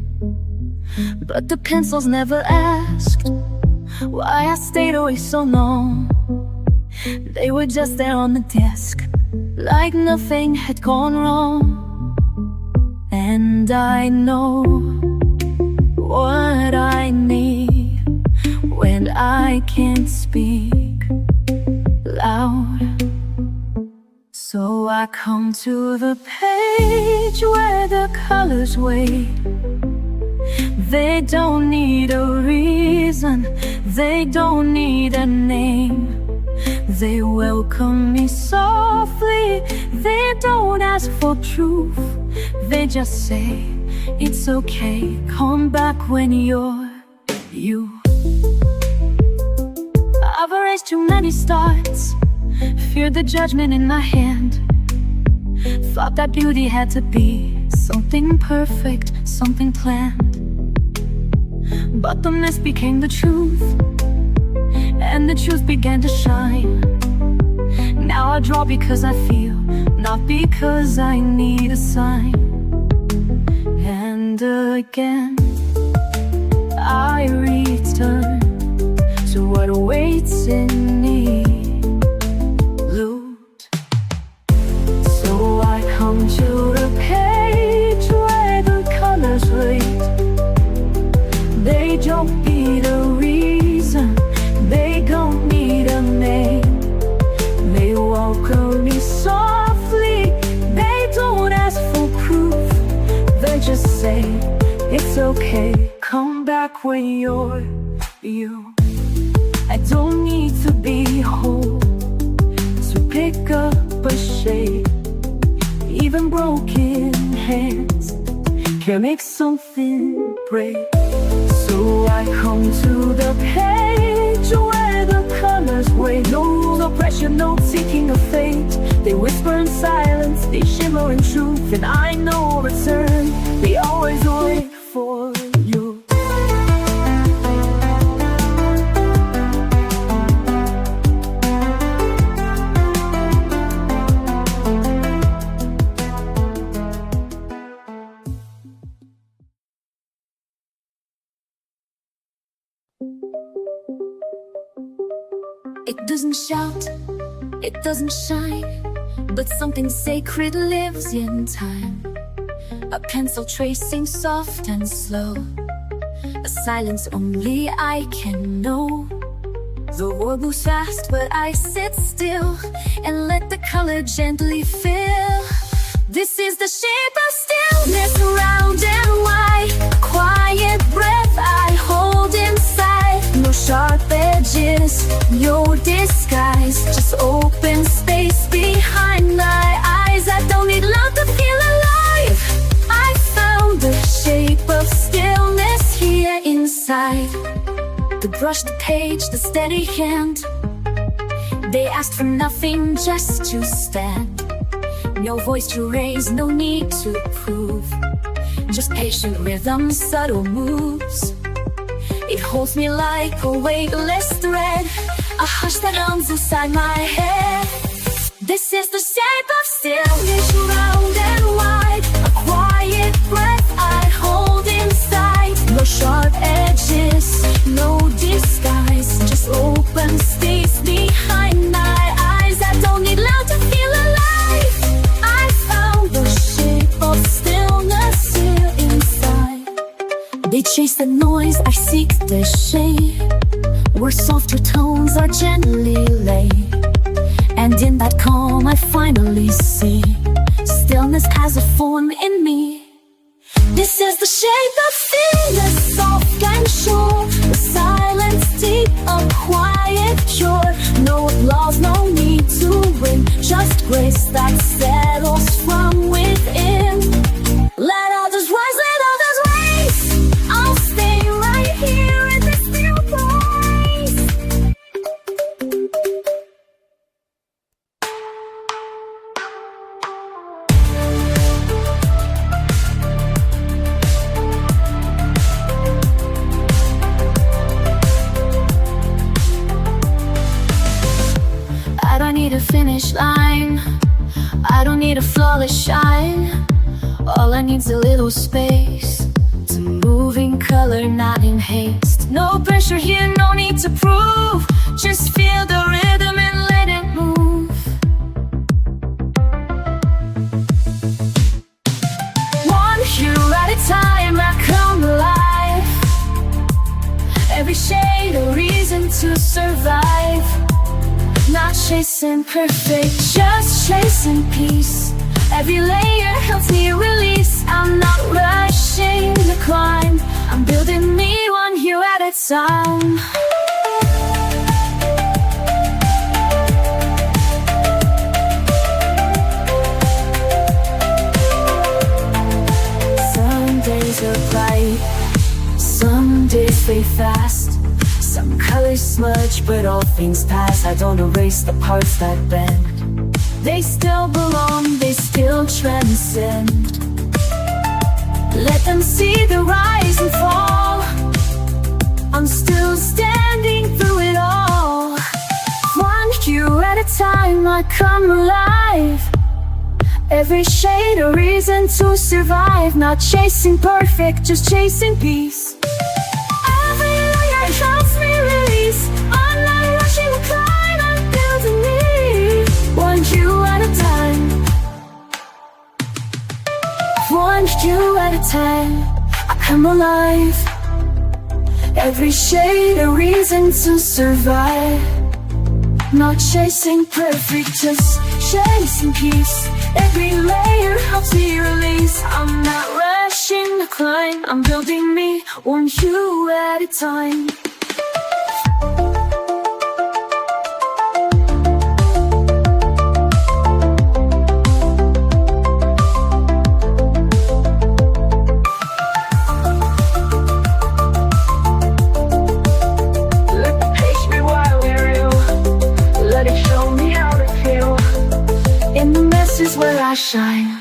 But the pencils never asked why I stayed away so long. They were just there on the desk, like nothing had gone wrong. And I know can't speak loud. So I come to the page where the colors wait. They don't need a reason, they don't need a name. They welcome me softly, they don't ask for proof. They just say, it's okay, come back when you're you. I've erased too many starts, feared the judgment in my hand. Thought that beauty had to be something perfect, something planned. But the mist became the truth, and the truth began to shine. Now I draw because I feel, not because I need a sign. And again I return to what awaits in me. Loot. So I come to the page where the colors wait. They don't need a reason, they don't need a name. They welcome me softly, they don't ask for proof. They just say, it's okay, come back when you're you. I don't need to be whole to pick up a shade. Even broken hands can make something break. So I come to the page where the colors wait. No rules, no pressure, no seeking of fate. They whisper in silence, they shimmer in truth. And I know a return, they always wait for you. It doesn't shout, it doesn't shine, but something sacred lives in time. A pencil tracing soft and slow, a silence only I can know. The world moves fast, but I sit still and let the color gently fill. This is the shape of stillness, round and wide. Quiet breath I hold inside. No sharp edges, no disguise, just open space behind my eyes. I don't need love to feel alive. I found the shape of stillness here inside. The brush, the page, the steady hand. They asked for nothing, just to stand. No voice to raise, no need to prove. Just patient rhythm, subtle moves. It holds me like a weightless thread, a hush that hums inside my head. This is the shape of stillness, round and wide. A quiet breath I hold inside. No sharp edges, no disguise, just open space behind my eyes. I don't need loud to feel alive. I found the shape of stillness here inside. They chase the noise, I seek the shade, where softer tones are gently laid. And in that calm I finally see stillness has a form in me. This is the shape of stillness, soft and sure. The silence deep, a quiet cure. No applause, no need to win, just grace that settles from within. Let others rise, let others race. I'll stay right here in this still place. I don't need a finish line, I don't need a flawless shine. All I need's a little space to move in color, not in haste. No pressure here, no need to prove. Just feel the rhythm and let it move. One hue at a time I come alive. Every shade a reason to survive. not chasing perfect, just chasing peace. Every layer helps me release. I'm not rushing the climb, I'm building me one hue at a time. Some days are bright, some days fade fast. Some colors smudge, but all things pass. I don't erase the parts that bend. They still belong, they still transcend. Let them see the rise and fall. I'm still standing through it all. One hue at a time, I come alive. Every shade a reason to survive. Not chasing perfect, just chasing peace. Every layer helps me release. I'm not rushing the climb, I'm building me one hue at a time. One hue at a time, I come alive. Every shade a reason to survive. Not chasing perfect, just chasing peace. Every layer helps me release. I'm not rushing the climb, I'm building me one hue at a time. Is where I shine.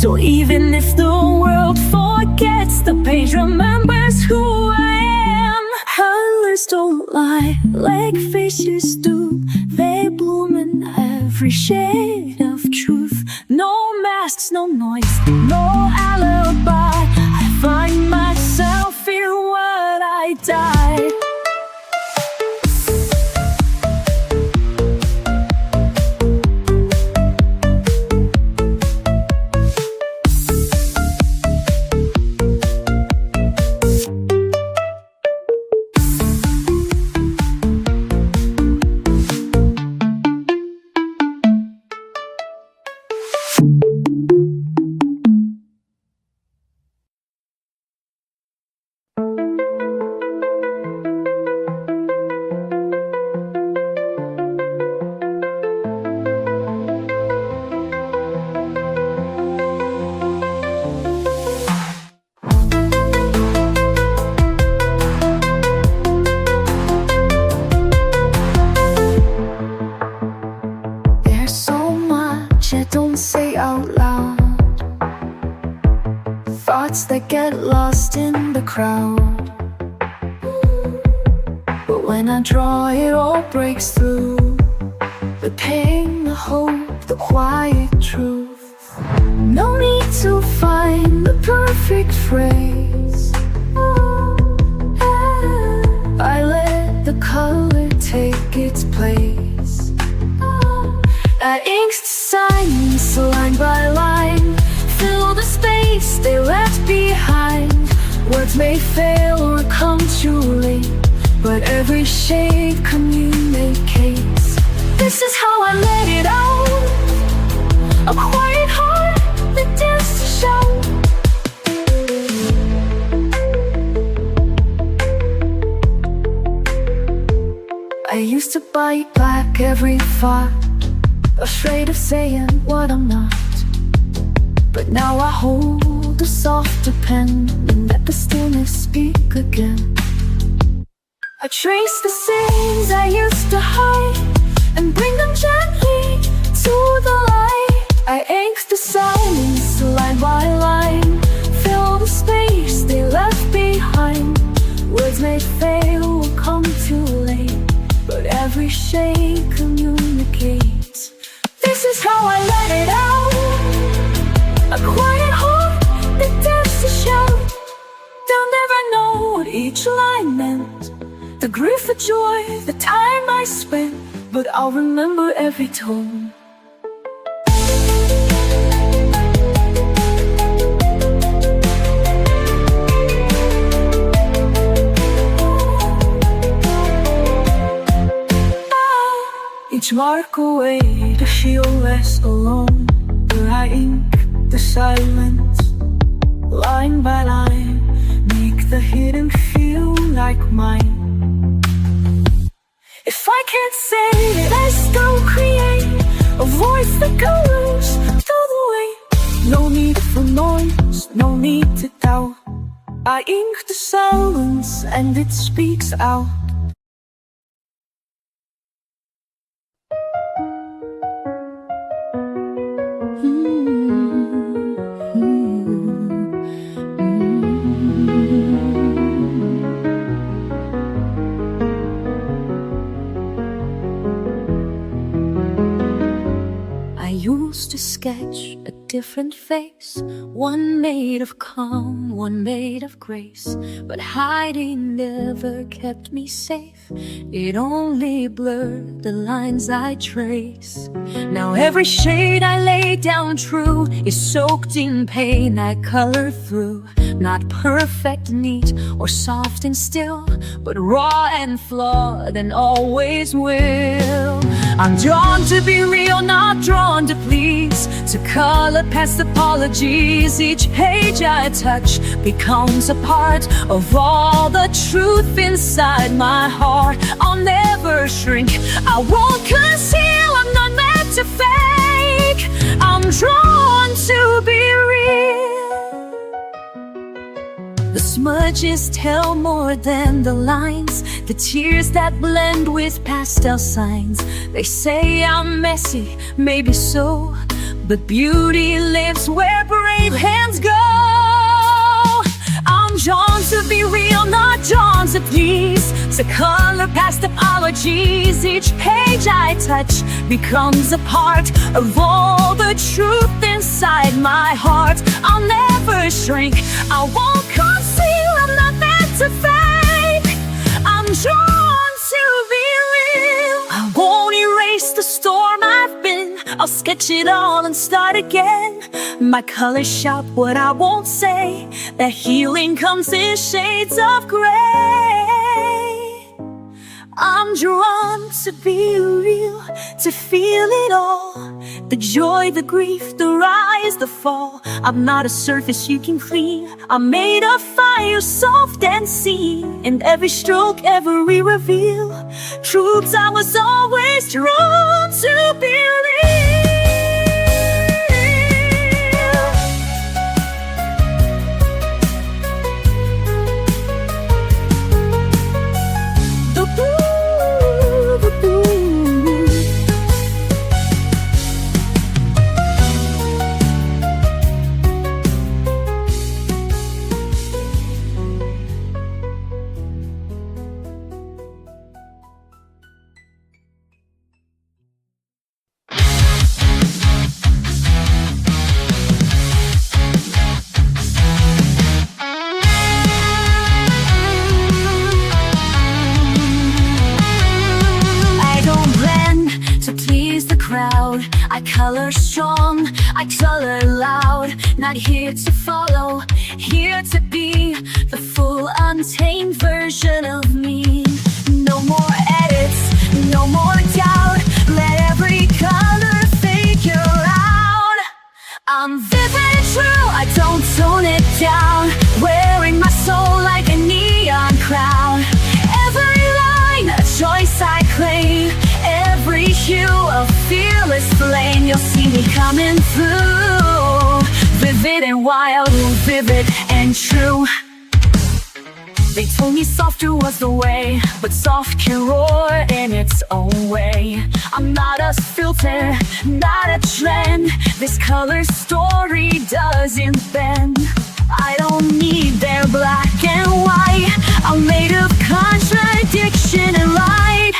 So even if the world forgets, the page remembers who I am. Colors don't lie like faces do. They bloom in every shade of truth. No masks, no noise, no alibi. I find myself in what I die. get lost in the crowd, but when I draw it all breaks through. The pain, the hope, the quiet truth. No need to find the perfect phrase. I let the color take its place. That inked signs, line by line, fill the space they left behind. Words may fail or come too late, but every shade communicates. This is how I let it out. A quiet heart that dares to shout. I used to bite back every thought, afraid of saying what I'm not. But now I hold a softer pen and let the stillness speak again. I trace the sins I used to hide and bring them gently to the light. I ink the silence line by line, fill the space they left behind. Words may fail or come too late, but every shade communicates. This is how I let it out. A quiet heart that dares to shout. They'll never know what each line meant, the grief, the joy, the time I spent, but I'll remember every tone. Each mark a way to feel less alone. Where I ink the silence, line by line, make the hidden feel like mine. If I can't say it, I still create a voice that goes through the weight. No need for noise, no need to doubt. I ink the silence and it speaks out. Used to sketch a different face, one made of calm, one made of grace. But hiding never kept me safe, it only blurred the lines I trace. Now every shade I lay down true is soaked in pain I color through. Not perfect, neat, or soft and still, but raw and flawed and always will. I'm drawn to be real, not drawn to please, to color past apologies. Each page I touch becomes a part of all the truth inside my heart. I'll never shrink, I won't conceal, I'm not meant to fake. I'm drawn to be real. The smudges tell more than the lines, the tears that blend with pastel signs. They say I'm messy, maybe so, but beauty lives where brave hands go. I'm drawn to be real, not drawn to please, to color past apologies. Each page I touch becomes a part of all the truth inside my heart. I'll never shrink, I won't conceal, I'm not meant to fake. I'm drawn to be real. I won't erase the storm I've been, I'll sketch it all and start again. My colors shout what I won't say, that healing comes in shades of gray. I'm drawn to be real, to feel it all, the joy, the grief, the rise, the fall. I'm not a surface you can clean, I'm made of fire, soft and seen. In every stroke, every reveal, truths I was always drawn to believe. crowd. I color strong, I color loud. Not here to follow, here to be the full untamed version of me. No more edits, no more doubt. Let every color figure out. I'm vivid and true, I don't tone it down. Wearing my soul like a neon crown. Every line, a choice I claim. Every hue, a fearless flame. You'll see me coming through. Vivid and wild, vivid and true. They told me softer was the way, but soft can roar in its own way. I'm not a filter, not a trend. This color story doesn't bend. I don't need their black and white. I'm made of contradiction and light.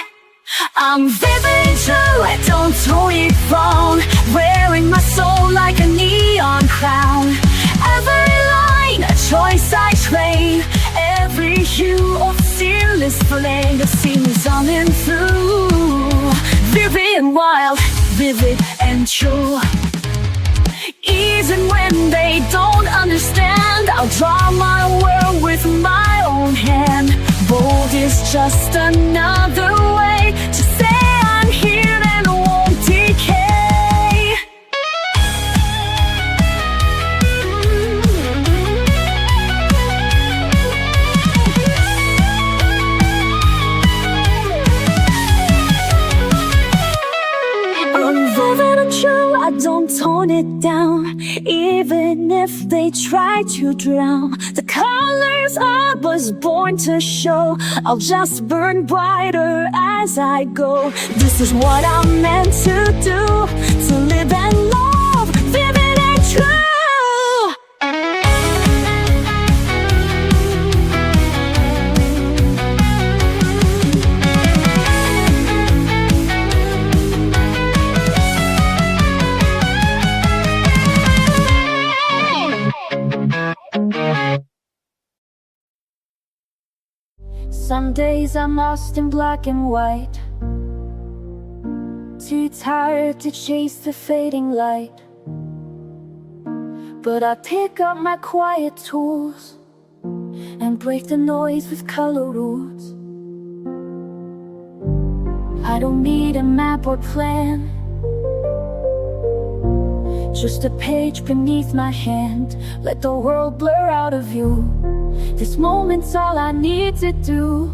I'm vivid and true, I don't tone it wrong. Wearing my soul like a neon crown. Every line, a choice I claim. Every hue of fearless flame. To see me zooming through. Vivid and wild, vivid and true. Even when they don't understand, I'll draw my world with my own hand. Bold is just another way to say I'm here and won't decay. I don't tone it down, even if they try to drown. The colors I was born to show, I'll just burn brighter as I go. This is what I'm meant to do, to live and love, vivid and true. Some days I'm lost in black and white, too tired to chase the fading light. But I pick up my quiet tools and break the noise with color rules. I don't need a map or plan, just a page beneath my hand. Let the world blur out of view. This moment's all I need to do.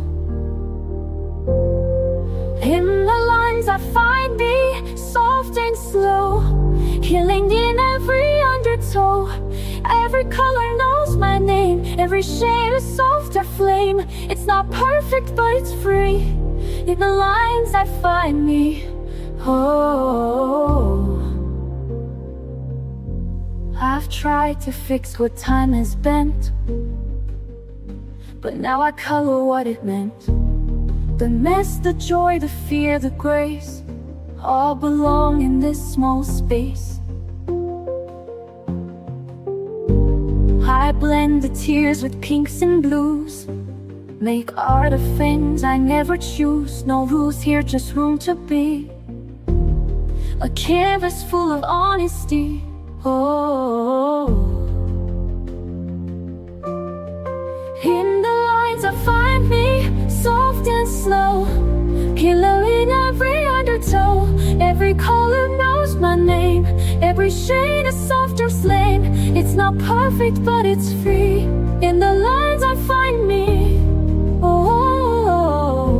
In the lines I find me, soft and slow, healing in every undertow. Every color knows my name, every shade a softer flame. It's not perfect, but it's free. In the lines I find me, oh. I've tried to fix what time has bent, but now I color what it meant. The mess, the joy, the fear, the grace, all belong in this small space. I blend the tears with pinks and blues, make art of things I never choose. No rules here, just room to be. A canvas full of honesty, oh. In the lines I find me, soft and slow, killer in every undertow. Every color knows my name, every shade a softer flame. It's not perfect, but it's free. In the lines I find me, oh.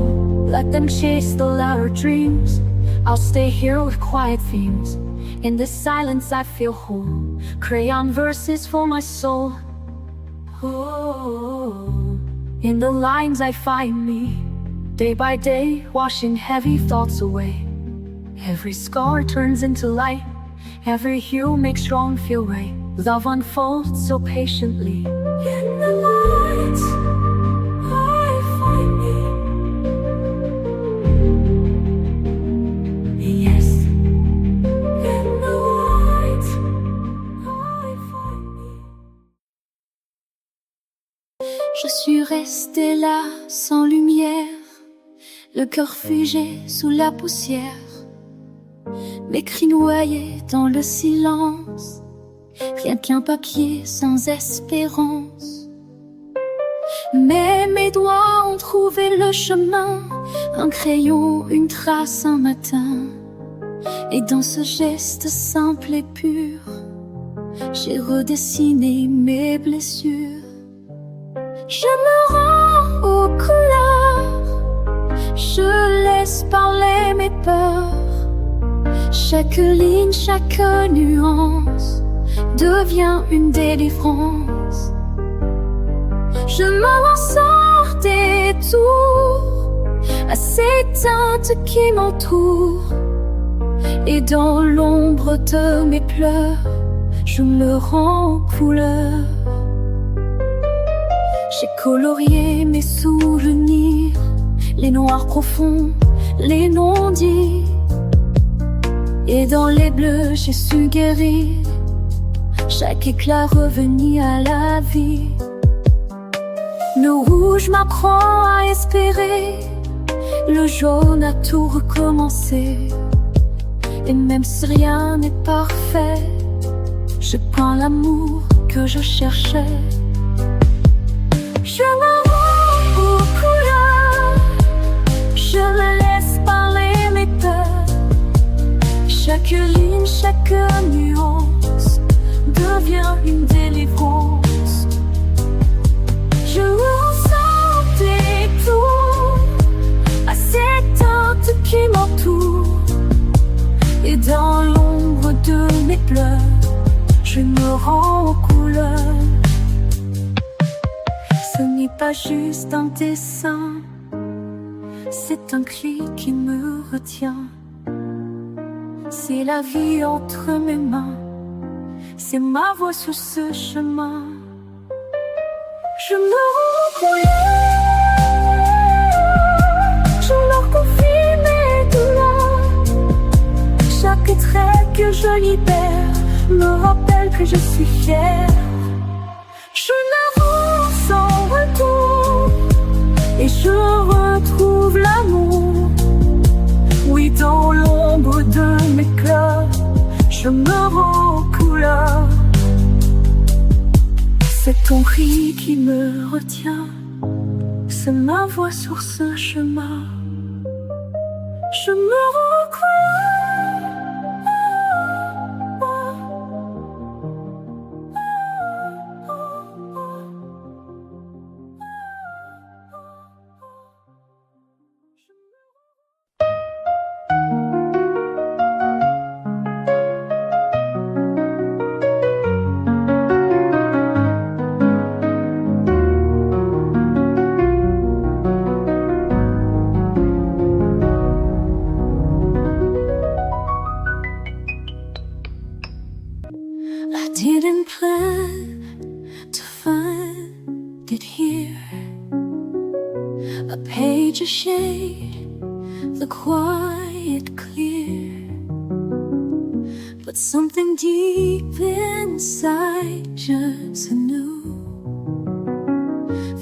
Let them chase the louder dreams, I'll stay here with quiet themes. In this silence I feel whole, crayon verses for my soul. Oh, in the lines I find me, day by day, washing heavy thoughts away. Every scar turns into light, every hue makes wrong feel right. Love unfolds so patiently. In the lines I find me, yes. In the lines I find me. Je suis restée là, sans lumière, le cœur figé sous la poussière. mes cris noyés dans le silence, rien qu'un papier sans espérance. Mais mes doigts ont trouvé le chemin, un crayon, une trace, un matin. Et dans ce geste simple et pur, j'ai redessiné mes blessures. Je me rends aux couleurs, je laisse parler mes peurs. Chaque ligne, chaque nuance devient une délivrance. Je m'en sors des tours à ces teintes qui m'entourent. Et dans l'ombre de mes pleurs, je me rends aux couleurs. J'ai colorié mes souvenirs, les noirs profonds, les non-dits. Et dans les bleus, j'ai su guérir chaque éclat revenu à la vie. Le rouge m'apprend à espérer, le jaune a tout recommencé. Et même si rien n'est parfait, je prends l'amour que je cherchais. Je me rends aux couleurs, je me laisse parler mes peurs. Chaque ligne, chaque nuance devient une délivrance. Je ressens des tours à ces teintes qui m'entourent. Et dans l'ombre de mes pleurs, je me rends aux couleurs. Ce n'est pas juste un dessin, c'est un cri qui me retient. C'est la vie entre mes mains, c'est ma voix sur ce chemin. Je me rends aux couleurs, je leur confie mes douleurs. Chaque trait que je libère me rappelle que je suis fière. Je me rends sans retour et je retrouve l'amour. Oui, dans l'ombre de mes cœurs, je me rends aux couleurs. C'est ton cri qui me retient, c'est ma voix sur ce chemin. Je me rends aux couleurs. Didn't plan to find it here. A page, a shade, the quiet clear. But something deep inside just knew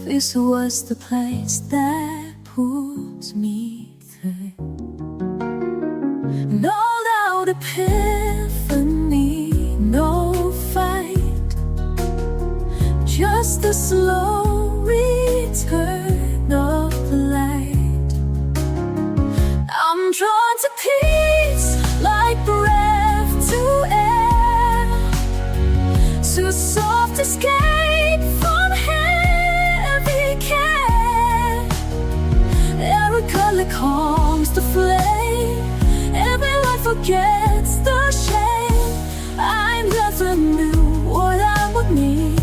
this was the place that pulls me through. No doubt epiphany, no fight, just the slow return of the light. I'm drawn to peace like breath to air, to soft escape from heavy care. Every color calms the flame, every light forgets the shame. I never knew what I would need,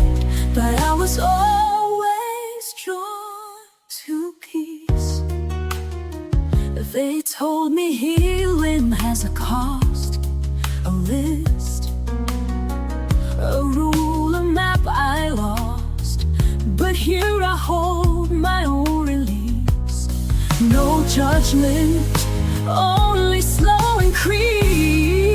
but I was always drawn to peace. They told me healing has a cost, a list, a rule, a map I lost. But here I hold my own release. No judgment, only slow increase.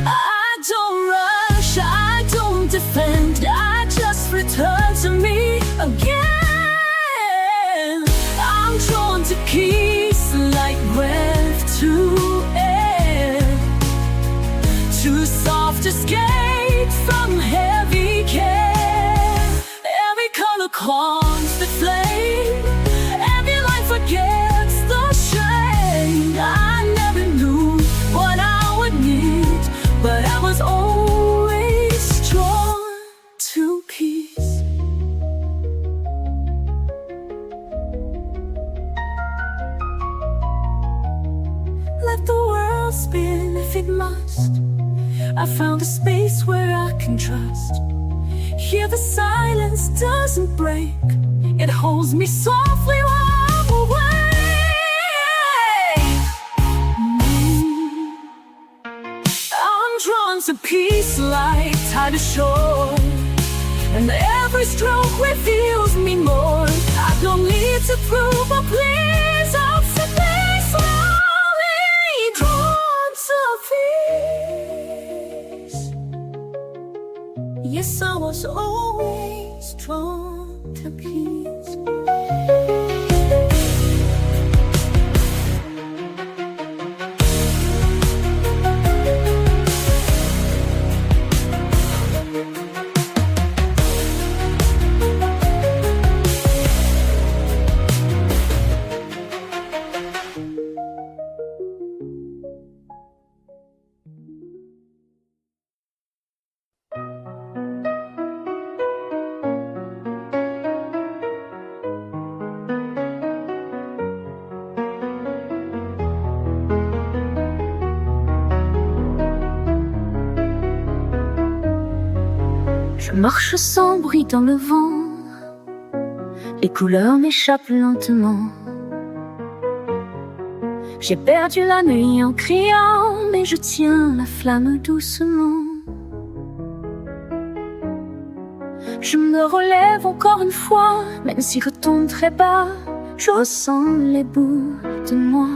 I don't rush, I don't defend, I just return to me again. I'm drawn to peace like breath to air, from heavy care. Every color constant flame, every line forgets the shame. I never knew what I would need, but I was always drawn to peace. Let the world spin if it must. I found a space where I can trust. Here the silence doesn't break, it holds me softly while I'm away. I'm drawn to peace like tide ashore, and every stroke reveals me more. I don't need to prove or please, I'll simply slowly drawn to peace. Yes, I was always drawn to peace. Je marche sans bruit dans le vent, les couleurs m'échappent lentement. J'ai perdu la nuit en criant, mais je tiens la flamme doucement. Je me relève encore une fois, même si je tombe très bas, je ressens les bouts de moi.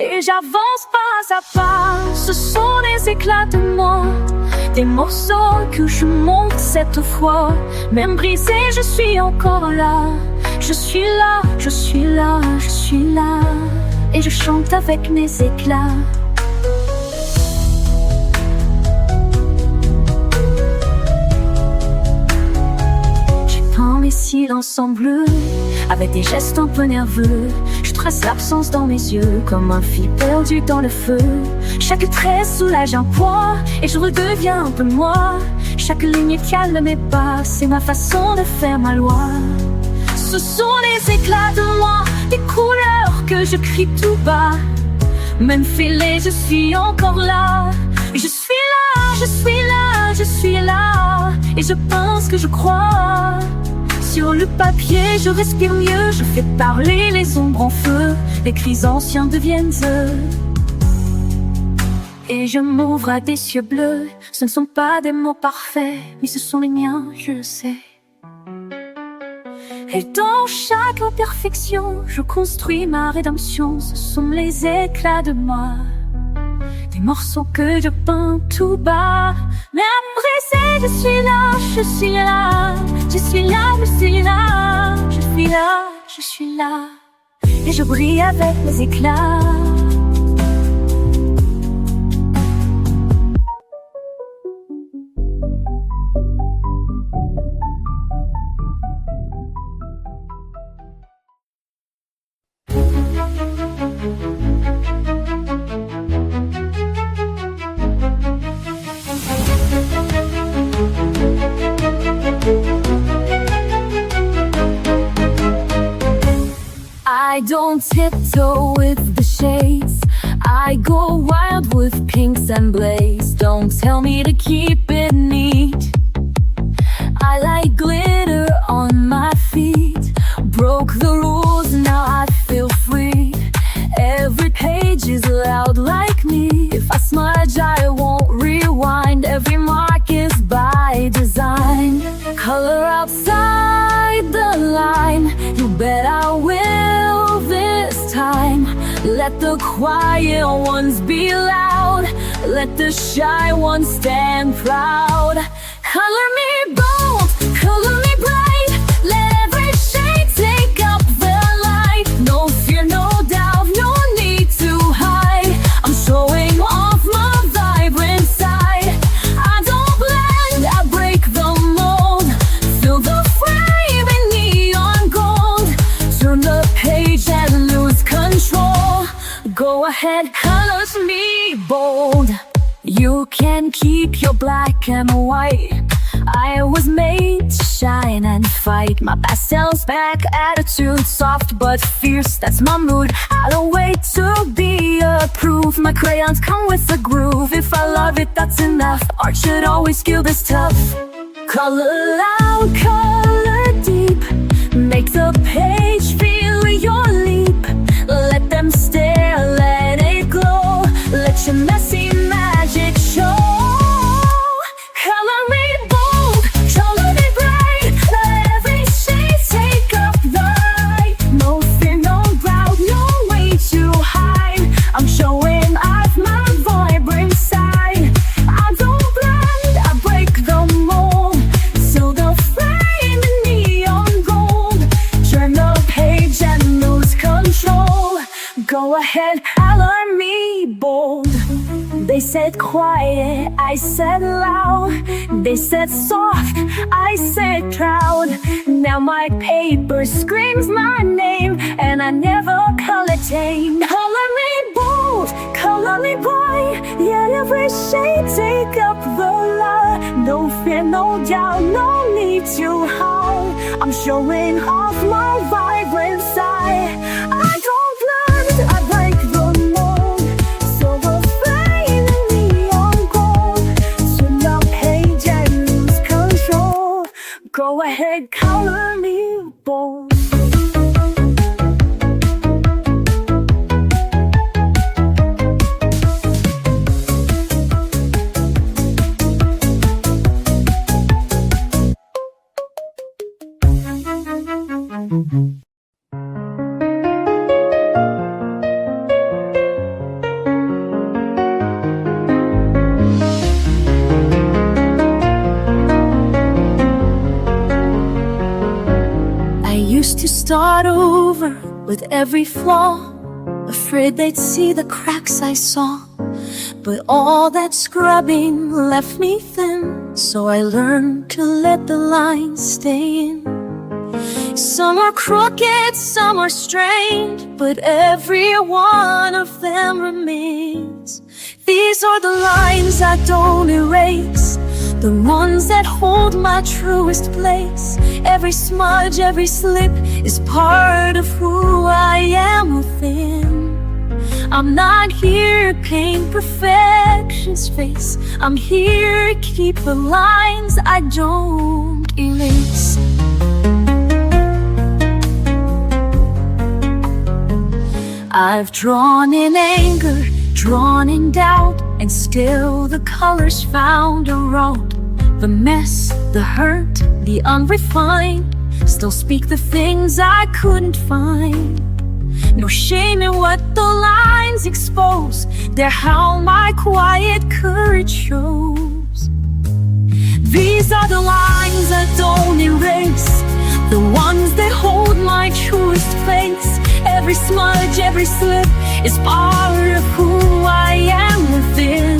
Et j'avance pas à pas, ce sont des éclats de moi, des morceaux que je monte cette fois. Même brisé, je suis encore là. Je suis là, je suis là, je suis là. Et je chante avec mes éclats. J'étends mes silences en bleu, avec des gestes un peu nerveux. Je trace l'absence dans mes yeux, comme un fil perdu dans le feu. Chaque trait soulage un poids, et je redeviens un peu moi. Chaque ligne calme mes pas, c'est ma façon de faire ma loi. Ce sont les éclats de moi, des couleurs que je crie tout bas. Même fêlée, je suis encore là. Je suis là, je suis là, je suis là. Et je pense que je crois. Sur le papier, je respire mieux. Je fais parler les ombres en feu. Les cris anciens deviennent eux. Et je m'ouvre à des cieux bleus. Ce ne sont pas des mots parfaits, mais ce sont les miens, je le sais. Et dans chaque imperfection, je construis ma rédemption. Ce sont les éclats de moi, des morceaux que je peins tout bas. Même brisé, je suis là, je suis là. Je suis là, je suis là. Je suis là, je suis là. Et je brille avec mes éclats. I don't tiptoe with the shades, I go wild with pinks and blaze. Don't tell me to keep it neat, I like glitter on my feet. Broke the rules, now I feel free. Every page is loud like me. If I smudge, I won't rewind. Every mark is by design. Color outside the line, you bet I will this time. Let the quiet ones be loud, let the shy ones stand proud. Color me bold, color me bright, let every shade take up the light. No fear, no doubt, no need to hide. I'm showing off my vibrant side. I don't blend, colors me bold. You can keep your black and white. I was made to shine and fight. My pastels back attitude, soft but fierce, that's my mood. I don't wait to be approved. My crayons come with a groove. If I love it, that's enough. Art should always feel this tough. Color loud, color deep. Make the page feel your leap. Let them stare, let it glow. Let your messy magic show. Color me bold, color me bright. Let every shade take up the light. No fear, no doubt, no way to hide. I'm showing off my vibrant side. I don't blend, I break the mold. So the frame in neon gold. Turn the page and lose control. Go ahead, color me bold. They said quiet, I said loud. They said soft, I said proud. Now my paper screams my name, and I never color tame. Color me bold, color me bright. Yeah, every shade take up the light. No fear, no doubt, no need to hide. I'm showing off my vibrant side. I don't blend, I break the mold. So the flame in neon gold. Turn the page and lose control. Go ahead, color me bold. Used to start over with every flaw, afraid they'd see the cracks I saw. But all that scrubbing left me thin, so I learned to let the lines stay in. Some are crooked, some are strained, but every one of them remains. These are the lines I don't erase, the ones that hold my truest place. Every smudge, every slip is part of who I am within. I'm not here to paint perfection's face. I'm here to keep the lines I don't erase. I've drawn in anger, drawn in doubt, and still the colors found a road. The mess, the hurt, the unrefined still speak the things I couldn't find. No shame in what the lines expose. They're how my quiet courage shows. These are the lines I don't erase, the ones that hold my truest face. Every smudge, every slip is part of who I am within.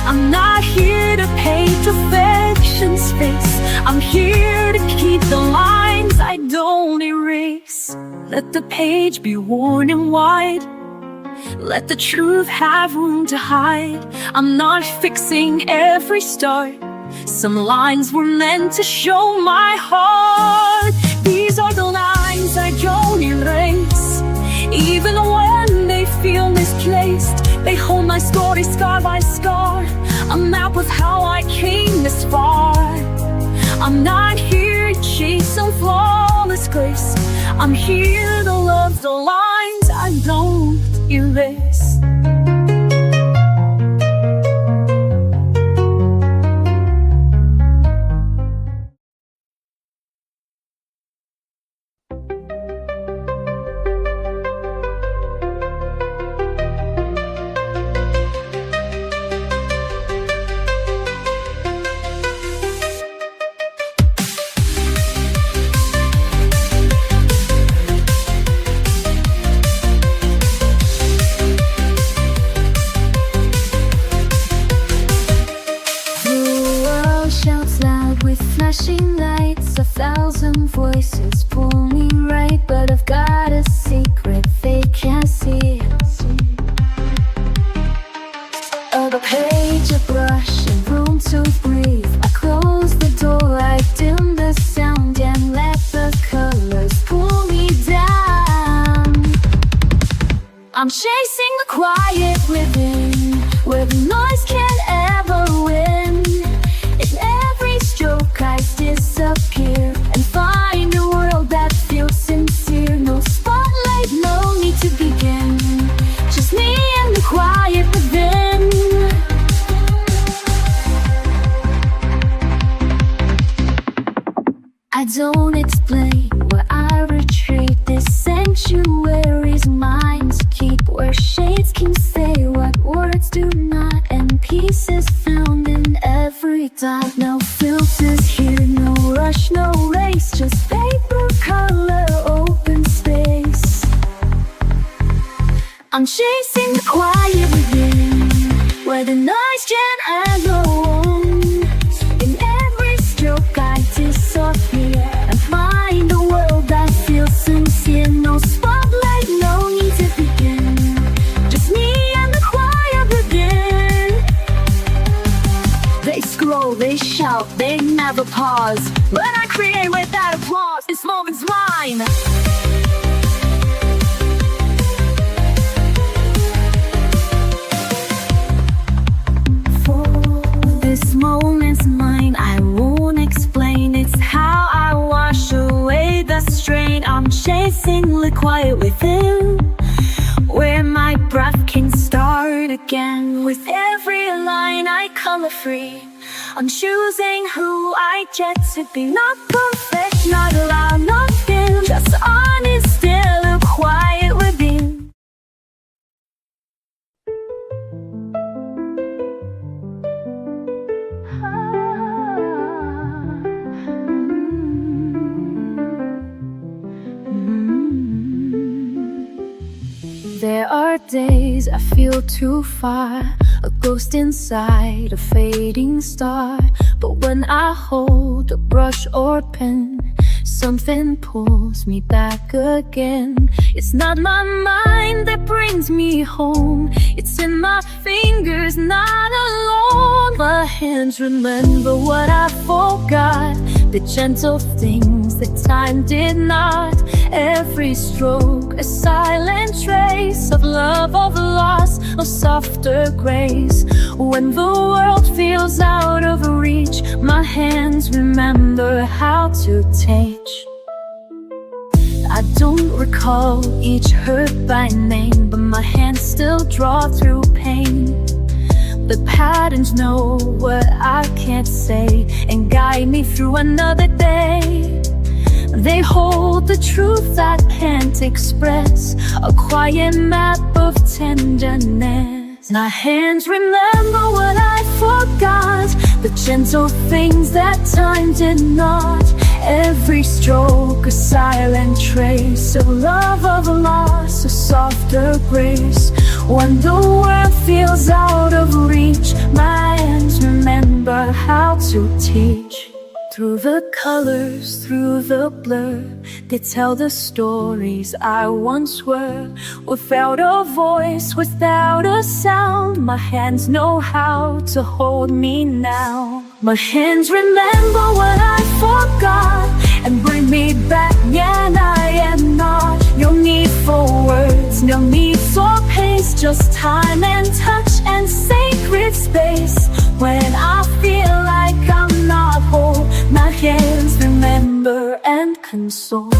I'm not here to paint perfection's face. I'm here to keep the lines I don't erase. Let the page be worn and wide. Let the truth have room to hide. I'm not fixing every start. Some lines were meant to show my heart. These are the lines I don't erase, even when they feel misplaced. They hold my story scar by scar, a map of how I came this far. I'm not here to chase some flawless grace. I'm here to love the lines I don't erase. Flashing lights, 1,000 voices pull me right, but I've got a secret they can't see. A page, a brush, and room to breathe. I close the door, I dim the sound, and let the colors pull me down. I'm chasing the quiet within, where the noise can't ever win. In every stroke I disappear and find a world that feels sincere. No spotlight, no need to begin, just me and the quiet within. I don't explain where I retreat. This sanctuary's mine to keep, where shades can say what words do not, and peace is found in every dot. No filters here, no rush, no race, just paper, color, open space. I'm chasing the quiet within, where the noise can't echo on. In every stroke I disappear and find a world that feels sincere. No spotlight, no need to begin, just me and the quiet within. They scroll, they shout, they never pause, but I create without applause. This moment's mine. This moment's mine, I won't explain. It's how I wash away the strain. I'm chasing the quiet within, where my breath can start again. With every line I color free, I'm choosing who I get to be. Not perfect, not loud, not thin, just honest, still a quiet within. There are days I feel too far, a ghost inside a fading star. But when I hold a brush or pen, something pulls me back again. It's not my mind that brings me home, it's in my fingers, not alone. My hands remember what I forgot, the gentle things that time did not. Every stroke a silent trace of love, of loss, of softer grace. When the world feels out of reach, my hands remember how to teach. I don't recall each hurt by name, but my hands still draw through pain. The patterns know what I can't say and guide me through another day. They hold the truth I can't express, a quiet map of tenderness. My hands remember what I forgot, the gentle things that time did not. Every stroke a silent trace of love, of loss, a softer grace. When the world feels out of reach, my hands remember how to teach. Through the colors, through the blur, they tell the stories I once were. Without a voice, without a sound, my hands know how to hold me now. My hands remember what I forgot and bring me back when I am not. No need for words, no need for pace, just time and touch and sacred space. When I feel like I'm not whole, my hands remember and console.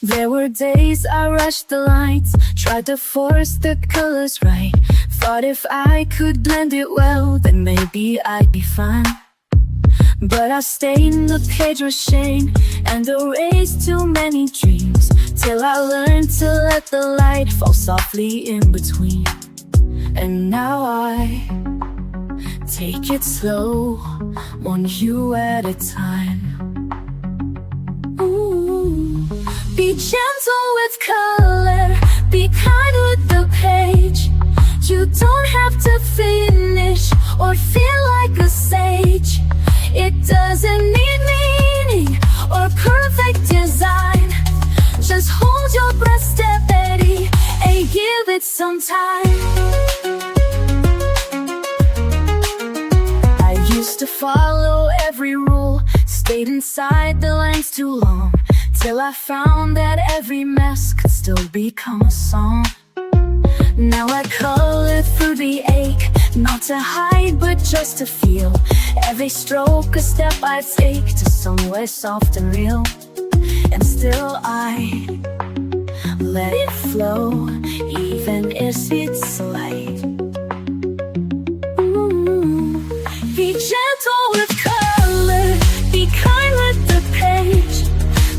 There were days I rushed the lights, tried to force the colors right. Thought if I could blend it well, then maybe I'd be fine. But I stained the page with shame and erased too many dreams. till I learned to let the light fall softly in between. And now I take it slow, one hue at a time. Ooh. Be gentle with color, be kind with the page. You don't have to finish or feel like a sage. It doesn't need meaning or perfect design. Just hold your breath steady and give it some time. I used to follow every rule, stayed inside the lines too long, till I found that every mess could still become a song. Now I color through the ache, not to hide but just to feel. Every stroke a step I take to somewhere soft and real. And still I let it flow, even if it's slight. Be gentle with color, be kind with the page.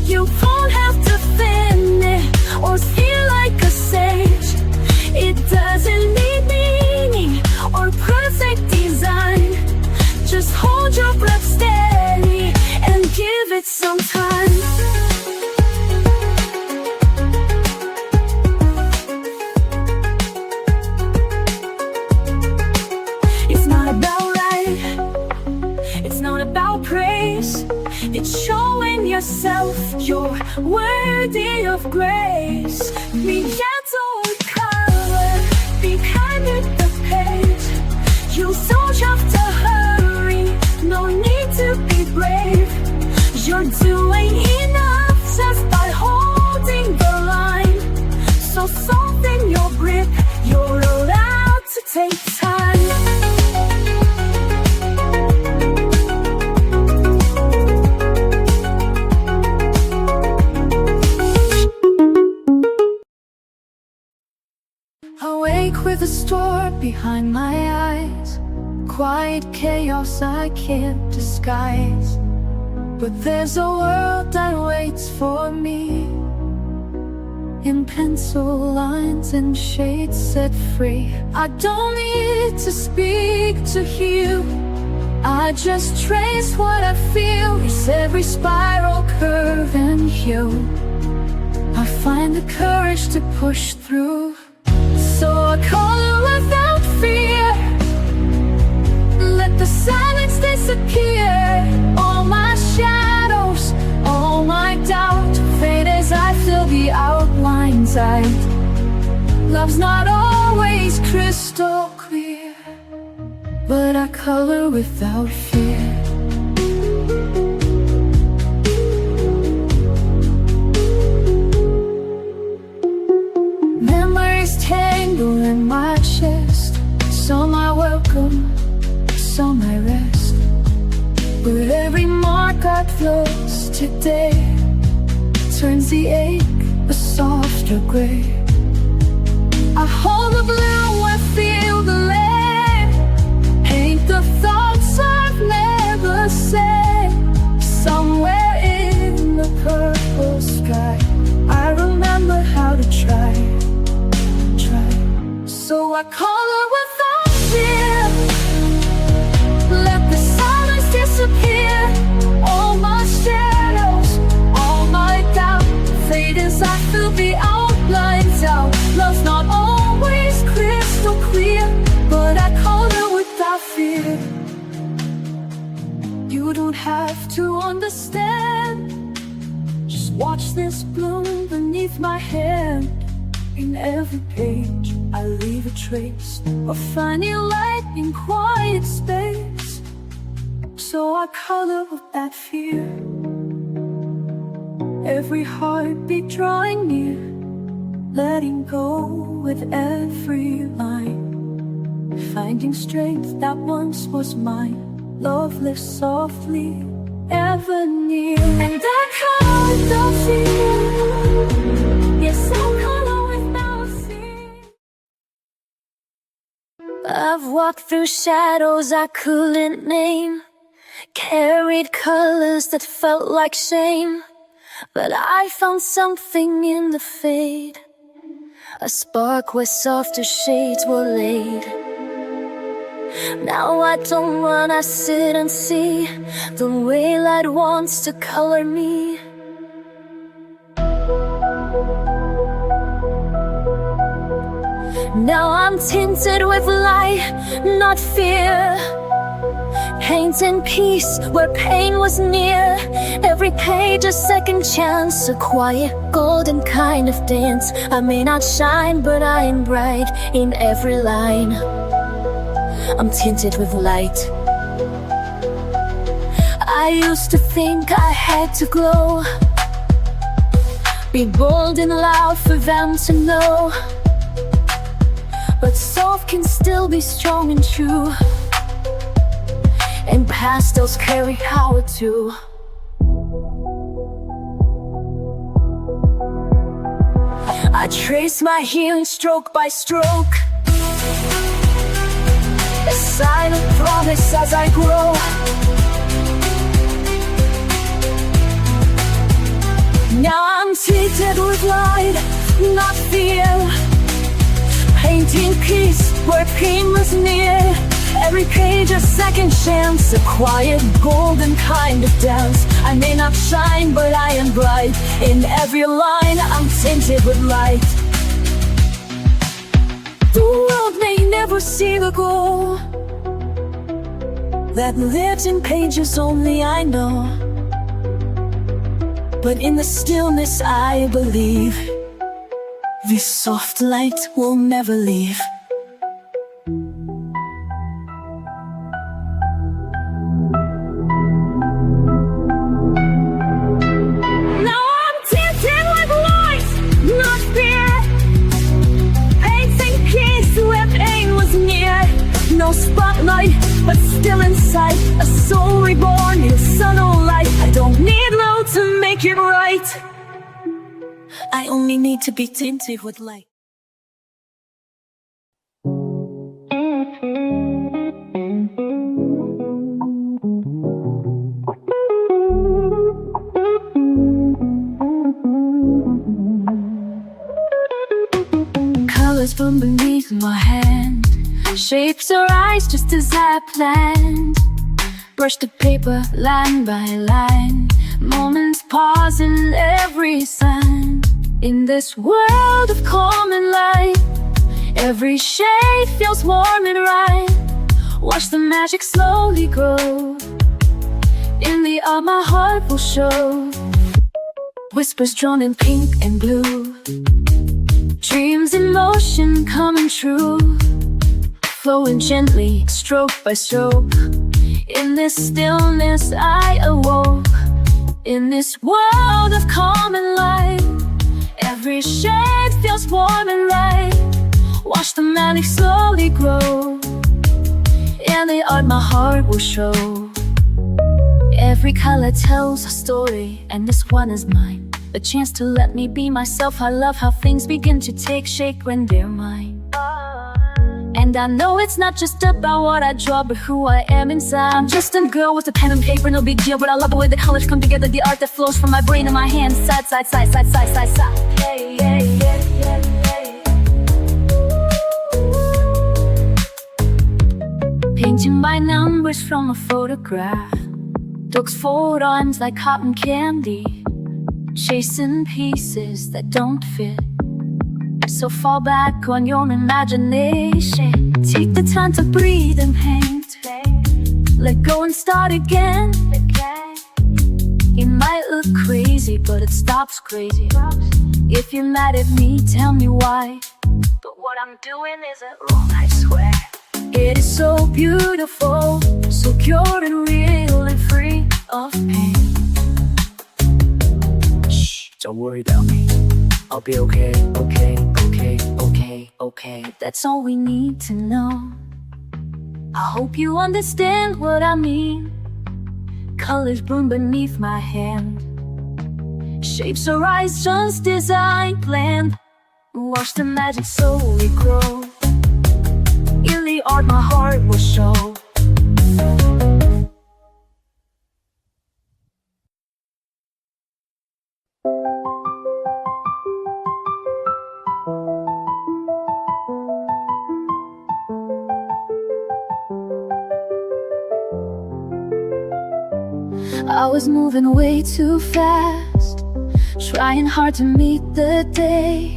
You won't have to finish or feel like a sage. It doesn't need meaning or perfect design. Just hold your breath steady and give it some time. It's not about right, it's not about praise. It's showing yourself you're worthy of grace. Be gentle with color, be kind with the page. You don't have to hurry, no need to be brave. You're doing enough just by holding the line. So soften your grip, you're allowed to take time. Awake with a storm behind my eyes, quiet chaos I can't disguise. But there's a world that waits for me, in pencil lines and shades set free. I don't need to speak to heal, I just trace what I feel. It's every spiral, curve and hue. I find the courage to push through. So I color without fear, let the silence disappear. All my shadows, all my doubt fade as I fill the outlines out. Love's not always crystal clear, but I color without fear. Tangle in my chest, some I welcome, some I rest. But every mark I close today turns the ache a softer gray. I hold the blue and feel the lead, paint the thoughts I've never said. Somewhere in the purple sky I remember how to try. So I color without fear, let the silence disappear. All my shadows, all my doubt fade as I fill the outlines out. Love's not always crystal clear, but I color without fear. You don't have to understand, just watch this bloom beneath my hand. In every page I leave a trace of finding light in quiet space. So I color with that fear, every heartbeat drawing near, letting go with every line, finding strength that once was mine. Love lives softly, ever near. And I color without fear, yes I color. I've walked through shadows I couldn't name, carried colors that felt like shame. But I found something in the fade, a spark where softer shades were laid. Now I don't run, I sit and see the way light wants to color me. Now I'm tinted with light, not fear. Paint in peace where pain was near. Every page a second chance, a quiet golden kind of dance. I may not shine, but I am bright in every line. I'm tinted with light. I used to think I had to glow, be bold and loud for them to know. But soft can still be strong and true, and pastels carry power too. I trace my healing stroke by stroke, a sign of promise as I grow. Now I'm tinted with light, not fear. Painting peace where pain was near. Every page a second chance, a quiet golden kind of dance. I may not shine, but I am bright in every line. I'm tinted with light. The world may never see the goal that lives in pages only I know, but in the stillness I believe this soft light will never leave. Now I'm tinted with light, not fear. Painting peace where pain was near. No spotlight, but still inside, a soul reborn in sun or light. I don't need low to make it right, I only need to be tinted with light. Colors from beneath my hand, shapes arise just as I planned. Brush the paper line by line, moments pause in every sign. In this world of calm and light, every shade feels warm and right. Watch the magic slowly grow, in the art my heart will show. Whispers drawn in pink and blue, dreams in motion coming true. Flowing gently, stroke by stroke. In this stillness I awoke. In this world of calm and light, every shade feels warm and right. Watch the magic slowly grow, and the art my heart will show. Every color tells a story, and this one is mine. A chance to let me be myself. I love how things begin to take shape when they're mine. And I know it's not just about what I draw, but who I am inside. I'm just a girl with a pen and paper, no big deal. But I love the way the colors come together, the art that flows from my brain and my hands. Side, side, side, side, side, side, side. Hey, yeah, yeah, yeah, yeah. Painting by numbers from a photograph, dogs fold arms like cotton candy, chasing pieces that don't fit. So fall back on your imagination. Take the time to breathe and paint. Let go and start again. It might look crazy, but it stops crazy. If you're mad at me, tell me why. But what I'm doing isn't wrong, I swear. It is so beautiful, so pure and real and free of pain. Shh, don't worry about me. I'll be okay, okay, okay, okay, okay. That's all we need to know. I hope you understand what I mean. Colors bloom beneath my hand, shapes arise just as I planned. Watch the magic slowly grow, in the art my heart will show. I was moving way too fast, trying hard to meet the day,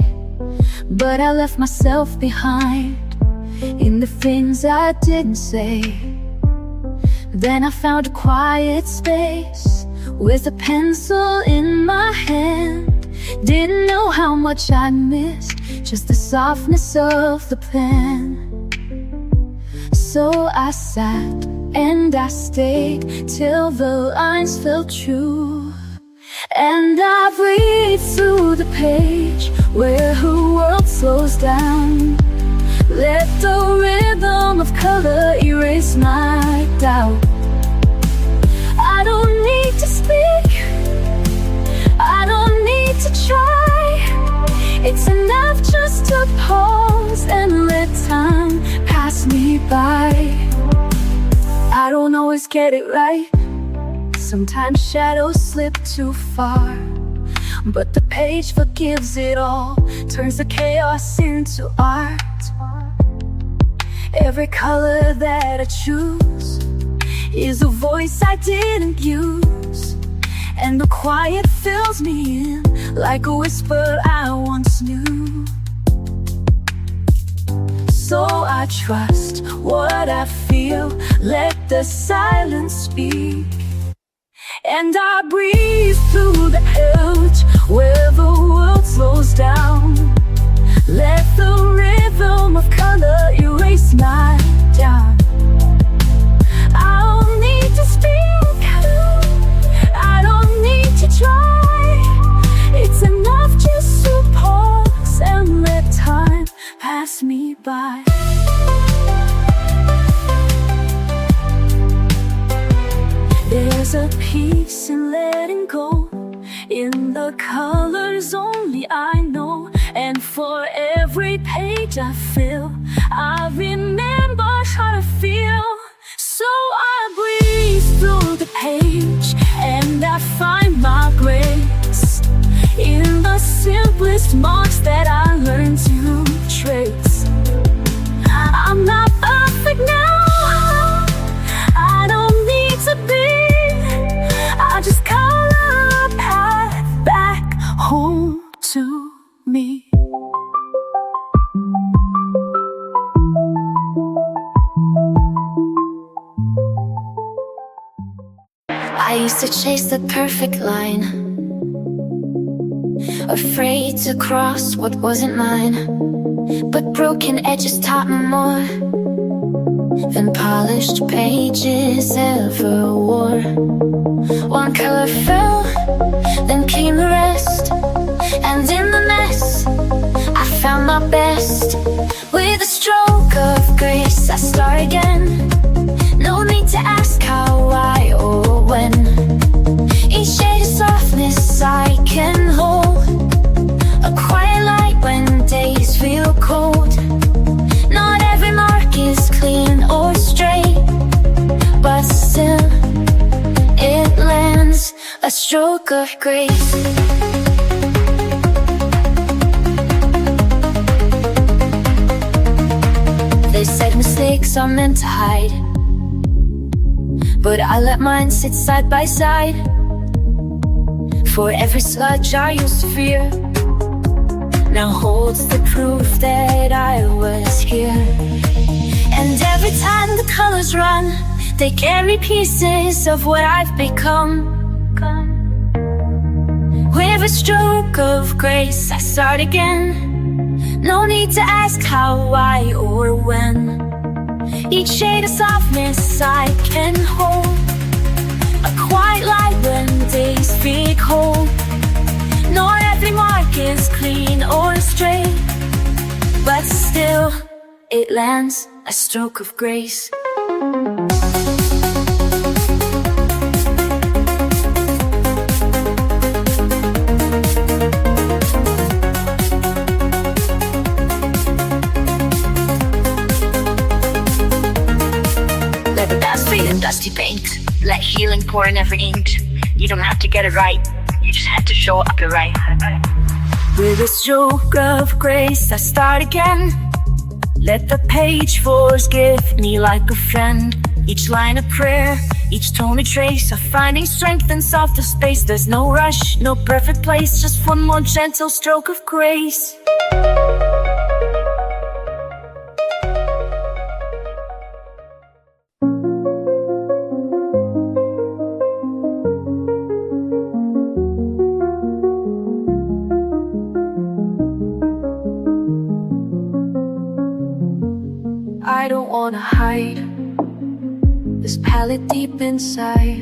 but I left myself behind in the things I didn't say. Then I found a quiet space with a pencil in my hand. Didn't know how much I missed, just the softness of the pen. So I sat and I stayed till the lines felt true, and I breathed through the page where her world slows down. Let the rhythm of color erase my doubt. I don't need to speak, I don't need to try. It's enough just to pause and let time pass me by. I don't always get it right, sometimes shadows slip too far, but the page forgives it all, turns the chaos into art. Every color that I choose is a voice I didn't use, and the quiet fills me in like a whisper I once knew. So I trust what I feel, let the silence speak, and I breathe through the edge where the world slows down. Let the rhythm of color erase my doubt. I don't need to speak, I don't need to try. It's enough just to pause and let time pass me by. There's a peace in letting go, in the colors only I know, and for every page I fill, I remember how to feel. So I breathe through the page and I find my grace in the simplest marks that I learned to trace. I'm not perfect now, I don't need to be, I just color a path back home to me. I used to chase the perfect line, afraid to cross what wasn't mine, but broken edges taught me more than polished pages ever wore. One color fell, then came the rest, and in the mess I found my best. With a stroke of grace I start again, no need to ask how, why, or when. Each shade of softness I can hold, a quiet light when days feel cold. Not every mark is clean or straight, but still it lands, a stroke of grace. They said mistakes are meant to hide, but I let mine sit side by side. For every sludge I used to fear now holds the proof that I was here. And every time the colors run, they carry pieces of what I've become. With a stroke of grace I start again, no need to ask how, why, or when. Each shade of softness I can hold, a quiet light when days feel cold. Not every mark is clean or straight, but still it lands, a stroke of grace. Let the past fade in dusty paint, let healing pour in every ink. You don't have to get it right, you just have to show up your right. With a stroke of grace I start again, let the page forgive me like a friend. each line a prayer, each tone a trace of finding strength in softer space. There's no rush, no perfect place, just one more gentle stroke of grace. I don't wanna hide this palette deep inside.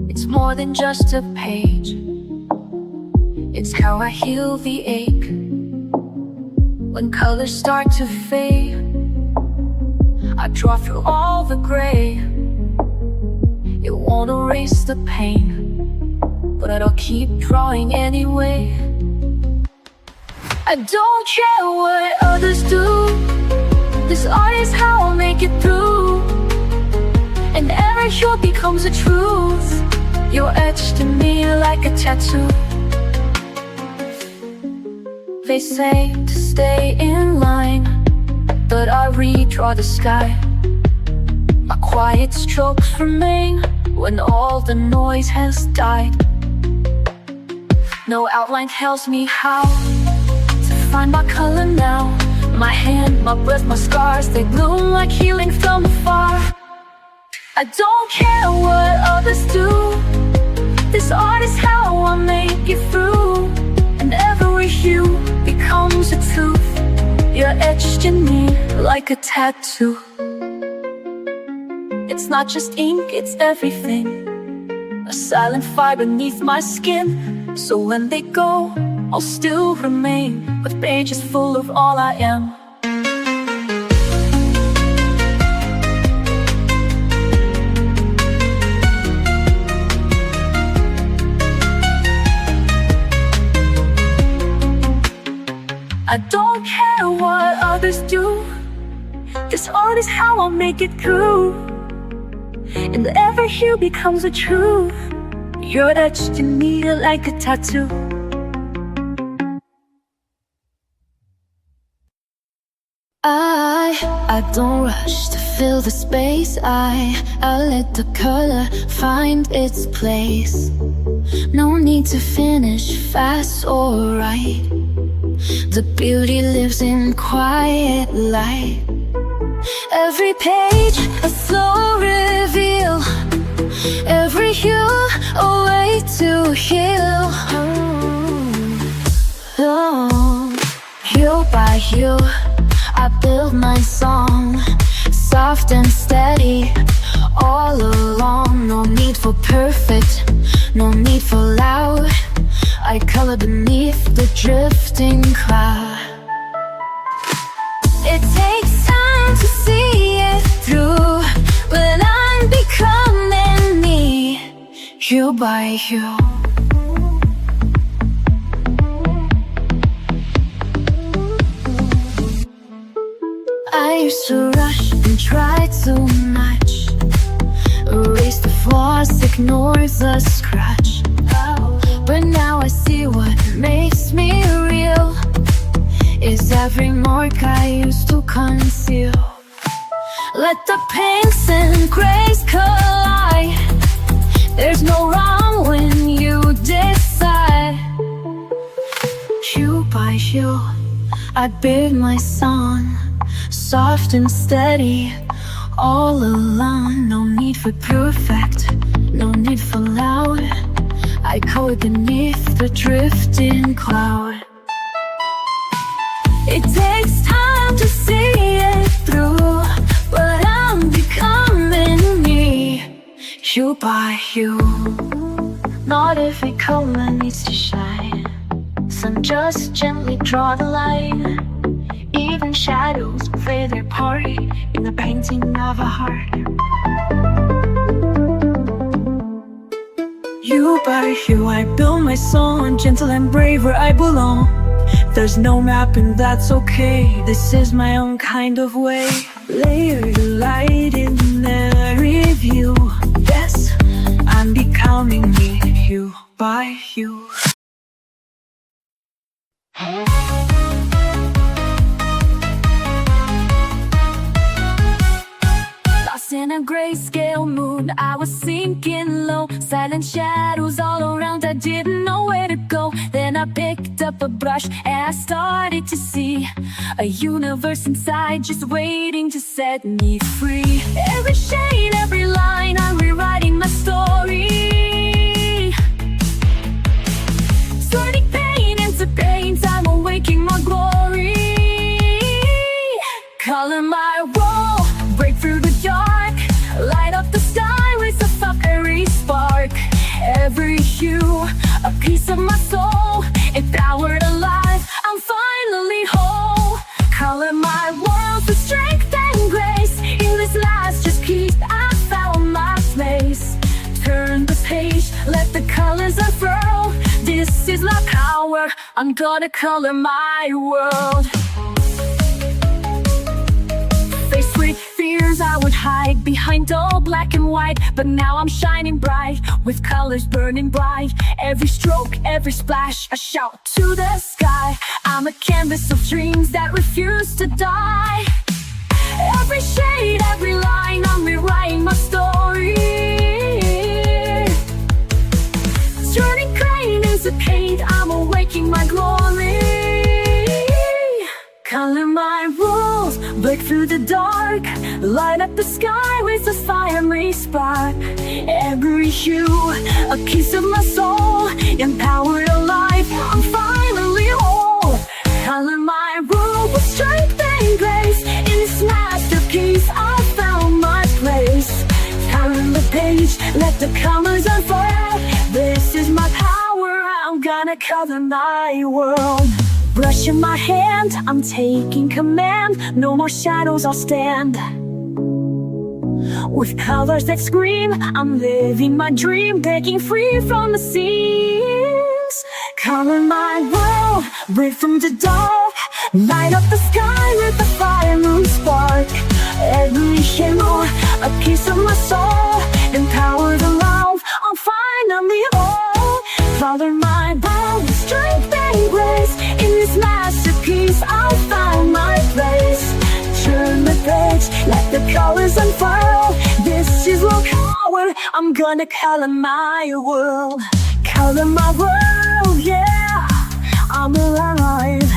It's more than just a page. It's how I heal the ache. When colors start to fade, I draw through all the gray. It won't erase the pain, but I'll keep drawing anyway. I don't care what others do. This art is how I'll make it through. And every hue becomes a truth. You're etched in me like a tattoo. They say to stay in line, but I redraw the sky. My quiet strokes remain when all the noise has died. No outline tells me how to find my color now. My hand, my breath, my scars, they bloom like healing from afar. I don't care what others do. This art is how I make it through. And every hue becomes a truth. You're etched in me like a tattoo. It's not just ink, it's everything. A silent fire beneath my skin. So when they go, I'll still remain with pages full of all I am. I don't care what others do. This art is how I'll make it through. And every hue becomes a truth. You're etched in me like a tattoo. I don't rush to fill the space. I let the color find its place. No need to finish fast or right. The beauty lives in quiet light. Every page a slow reveal. Every hue a way to heal. Hue by hue I build my song, soft and steady, all along. No need for perfect, no need for loud. I color beneath the drifting cloud. It takes time to see it through, but I'm becoming me, hue by hue. I used to rush and try too much, erase the flaws, ignore the scratch. But now I see what makes me real is every mark I used to conceal. Let the pinks and grays collide. There's no wrong when you decide. Hue by hue I build my song, soft and steady, all along. No need for perfect, no need for loud. I color beneath the drifting cloud. It takes time to see it through, but I'm becoming me, hue by hue. Not every color needs to shine. Some just gently draw the line. Even shadows play their part in the painting of a heart. Hue by hue I build my song, gentle and brave where I belong. There's no map and that's okay. This is my own kind of way. Layer the light in every view. Yes, I'm becoming me, hue by hue. grayscale moon, I was sinking low. Silent shadows all around, I didn't know where to go. Then I picked up a brush and I started to see a universe inside just waiting to set me free. Every shade, every line, I'm rewriting my story. Turning pain into paint, I'm awaking my glory. Color my wall, break through the dark, light up the sky with a fiery spark. Every hue, a piece of my soul, empowered alive, I'm finally whole. Color my world with strength and grace. In this last just piece, I found my place. Turn the page, let the colors unfurl. This is my power, I'm gonna color my world. Faced with fears, I would hide behind all black and white. But now I'm shining bright, with colors burning bright. Every stroke, every splash, a shout to the sky. I'm a canvas of dreams that refuse to die. Every shade, every line, I'm rewriting my story. Turning pain into paint, I'm awaking my glory. Color my rules, break through the dark, light up the sky with a fiery spark. Every hue, a piece of my soul, empowered alive, I'm finally whole. Color my rule with strength and grace. In this masterpiece, I found my place. Turn the page, let the colors unfurl. This is my power, I'm gonna color my world. Brush in my hand, I'm taking command. No more shadows, I'll stand. With colors that scream, I'm living my dream, breaking free from the seams. Color my world, break from the dark, light up the sky with a fiery spark. Every hue, a piece of my soul, empowered alive, I'm finally whole. Color my world with strength and grace. In this masterpiece, I found my place. Turn the page, let the colors unfurl. This is my power, I'm gonna color my world. Color my world, yeah. I'm alive,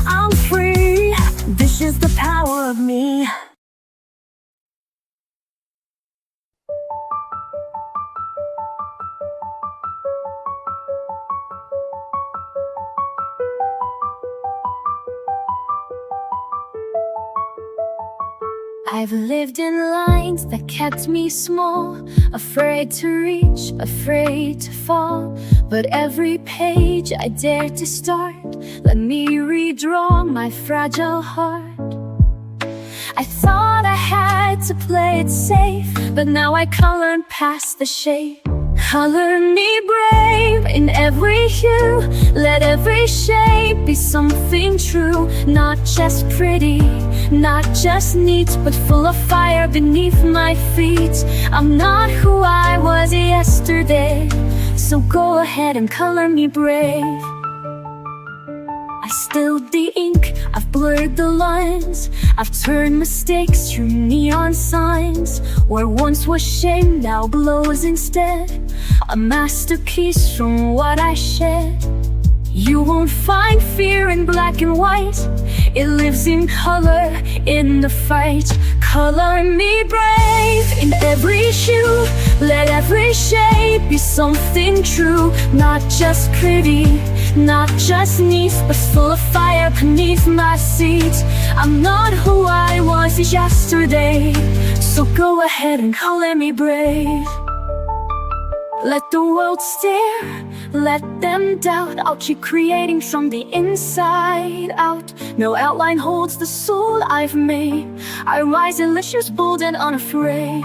I'm free. This is the power of me. I've lived in lines that kept me small, afraid to reach, afraid to fall. But every page I dared to start, let me redraw my fragile heart. I thought I had to play it safe, but now I colored past the shade. Color me brave in every hue, let every shape be something true. Not just pretty, not just neat, but full of fire beneath my feet. I'm not who I was yesterday, so go ahead and color me brave. I spilled the ink, I've blurred the lines, I've turned mistakes to neon signs. Where once was shame, now glows instead, a masterpiece from what I shed. You won't find fear in black and white, it lives in color, in the fight. Color me brave in every hue, let every shape be something true. Not just pretty, not just neat, but full of fire beneath my seat. I'm not who I was yesterday, so go ahead and color me brave. Let the world stare, let them doubt. I'll keep creating from the inside out. No outline holds the soul I've made. I rise delicious, bold and unafraid.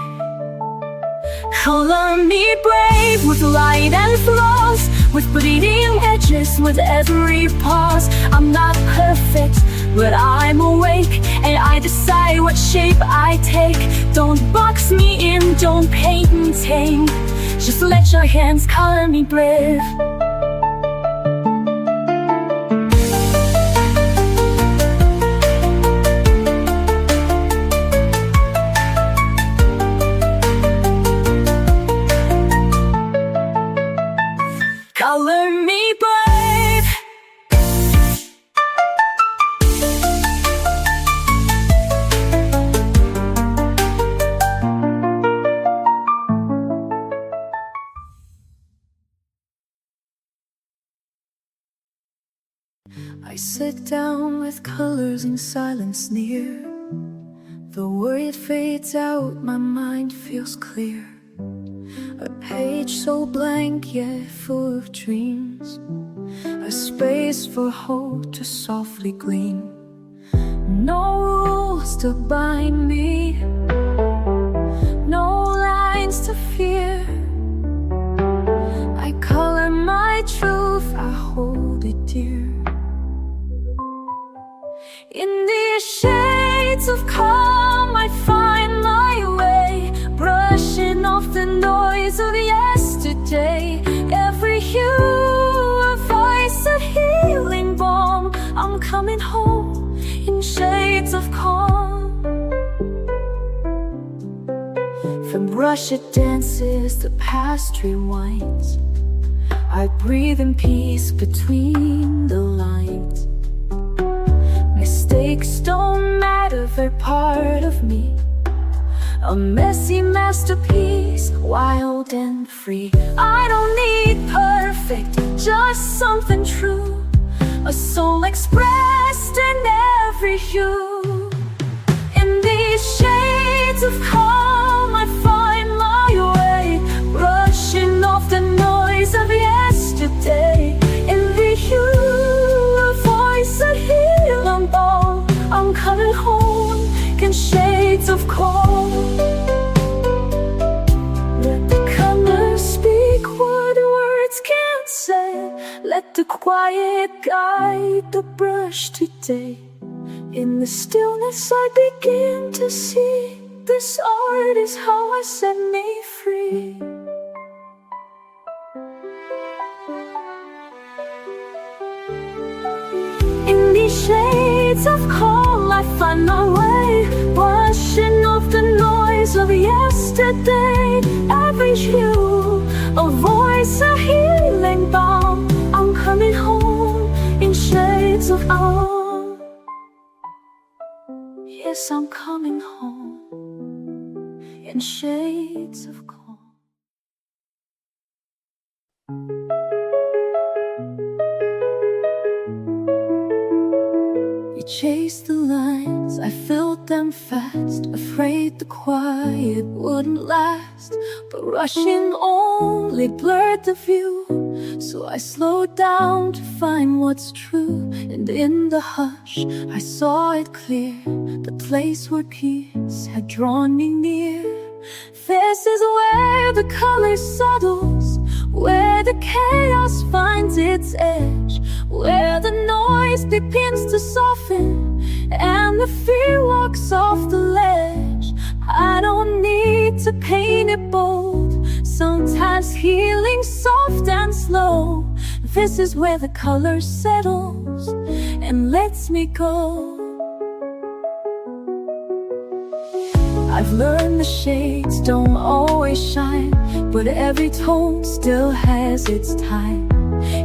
Color me brave with light and flaws, with bleeding edges with every pause. I'm not perfect, but I'm awake, and I decide what shape I take. Don't box me in, don't paint me tame, just let your hands color me brave. sit down with colors in silence near. The worry fades out, my mind feels clear. A page so blank yet full of dreams, a space for hope to softly gleam. No rules to bind me, no lines to fear. I color my truth, I hold it dear. In these shades of calm I find my way, brushing off the noise of yesterday. Every hue a voice, a healing balm. I'm coming home in shades of calm. From Russia dances the past rewinds. I breathe in peace between the lines. Mistakes don't matter, they're part of me. A messy masterpiece, wild and free. I don't need perfect, just something true. A soul expressed in every hue. In these shades of calm I find my way, brushing off the noise of yesterday. In the hue, a voice, a healing balm. I'm coming home in shades of calm. Let the colors speak what words can't say. Let the quiet guide the brush today. In the stillness I begin to see, this art is how I set me free. In these shades of calm I find my way, brushing off the noise of yesterday. Every hue, a voice, a healing balm. I'm coming home in shades of calm. Yes, I'm coming home in shades of calm. We chased the lines, I filled them fast, afraid the quiet wouldn't last. But rushing only blurred the view, so I slowed down to find what's true. And in the hush I saw it clear, the place where peace had drawn me near. This is where the color settles, where the chaos finds its edge, where the noise begins to soften and the fear walks off the ledge. I don't need to paint it bold, sometimes healing soft and slow. This is where the color settles and lets me go. I've learned the shades don't always shine, but every tone still has its time.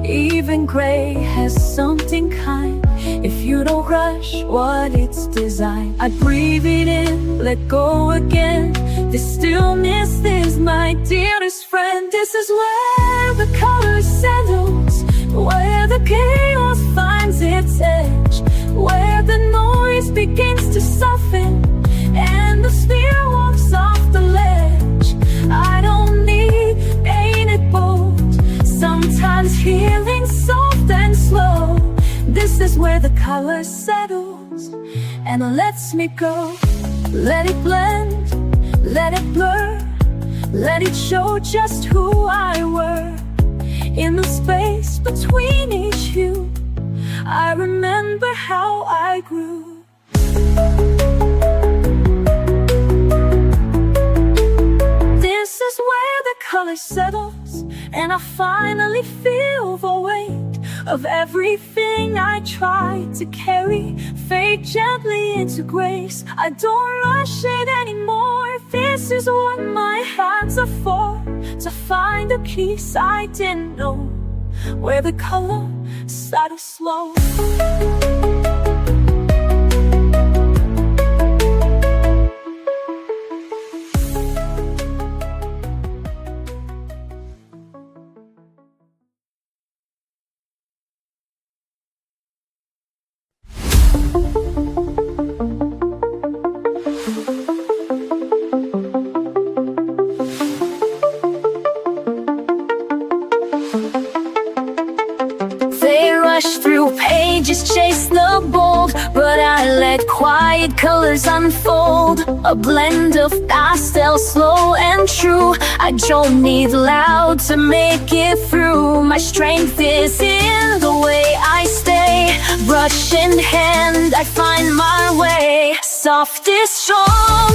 Even gray has something kind, if you don't rush what it's designed. I breathe it in, let go again. This stillness is my dearest friend. This is where the color settles, where the chaos finds its edge, where the noise begins to soften and the spear walks off the ledge. I don't need painted bold, sometimes healing soft and slow. This is where the color settles and lets me go. Let it blend, let it blur, let it show just who I were. In the space between each hue, I remember how I grew. This is where the color settles and I finally feel the weight of everything I tried to carry. Fade gently into grace, I don't rush it anymore. This is what my hands are for, to find a peace I didn't know, where the color settles slow. let quiet colors unfold, a blend of pastels, slow and true. I don't need loud to make it through. My strength is in the way I stay. Brush in hand, I find my way. Soft is strong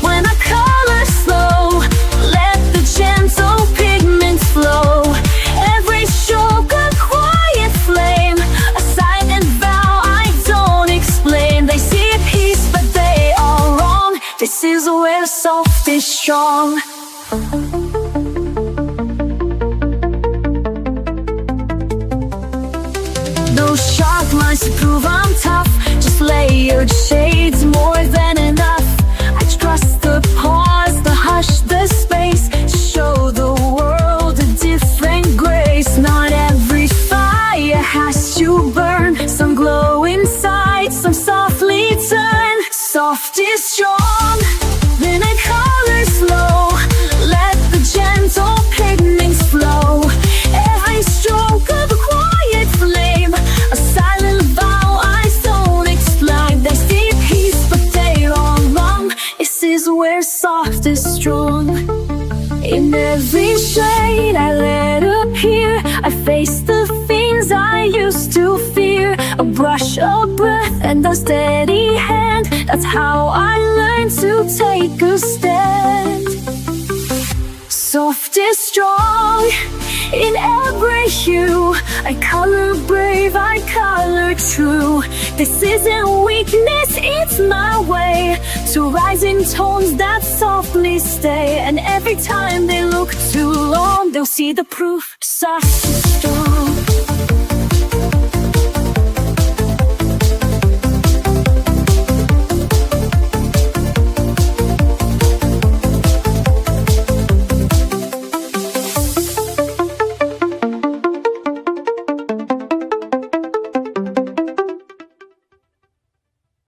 when I color slow. Let the gentle pigments flow. Every stroke a quiet flame, a silent vow I don't explain. They see peace but they are wrong. This is where soft is strong. No sharp lines to prove I'm tough, just layered shades, more than enough. I trust the pause, the hush, the space, to show the world a different grace. Not every fire has to burn, some glow inside, some softly turn. Soft is strong, then I color slow. Let the gentle pigments flow. Every stroke of a quiet flame, a silent vow I don't explain. They see peace but they are wrong. This is where soft is strong. In every shade I let appear, I face the things I used to fear. A brush, a breath, and a steady hand, that's how I learned to take a stand. Soft is strong in every hue. I color brave, I color true. This isn't weakness, it's my way to rise in tones that softly stay. And every time they look too long, they'll see the proof. Soft is strong.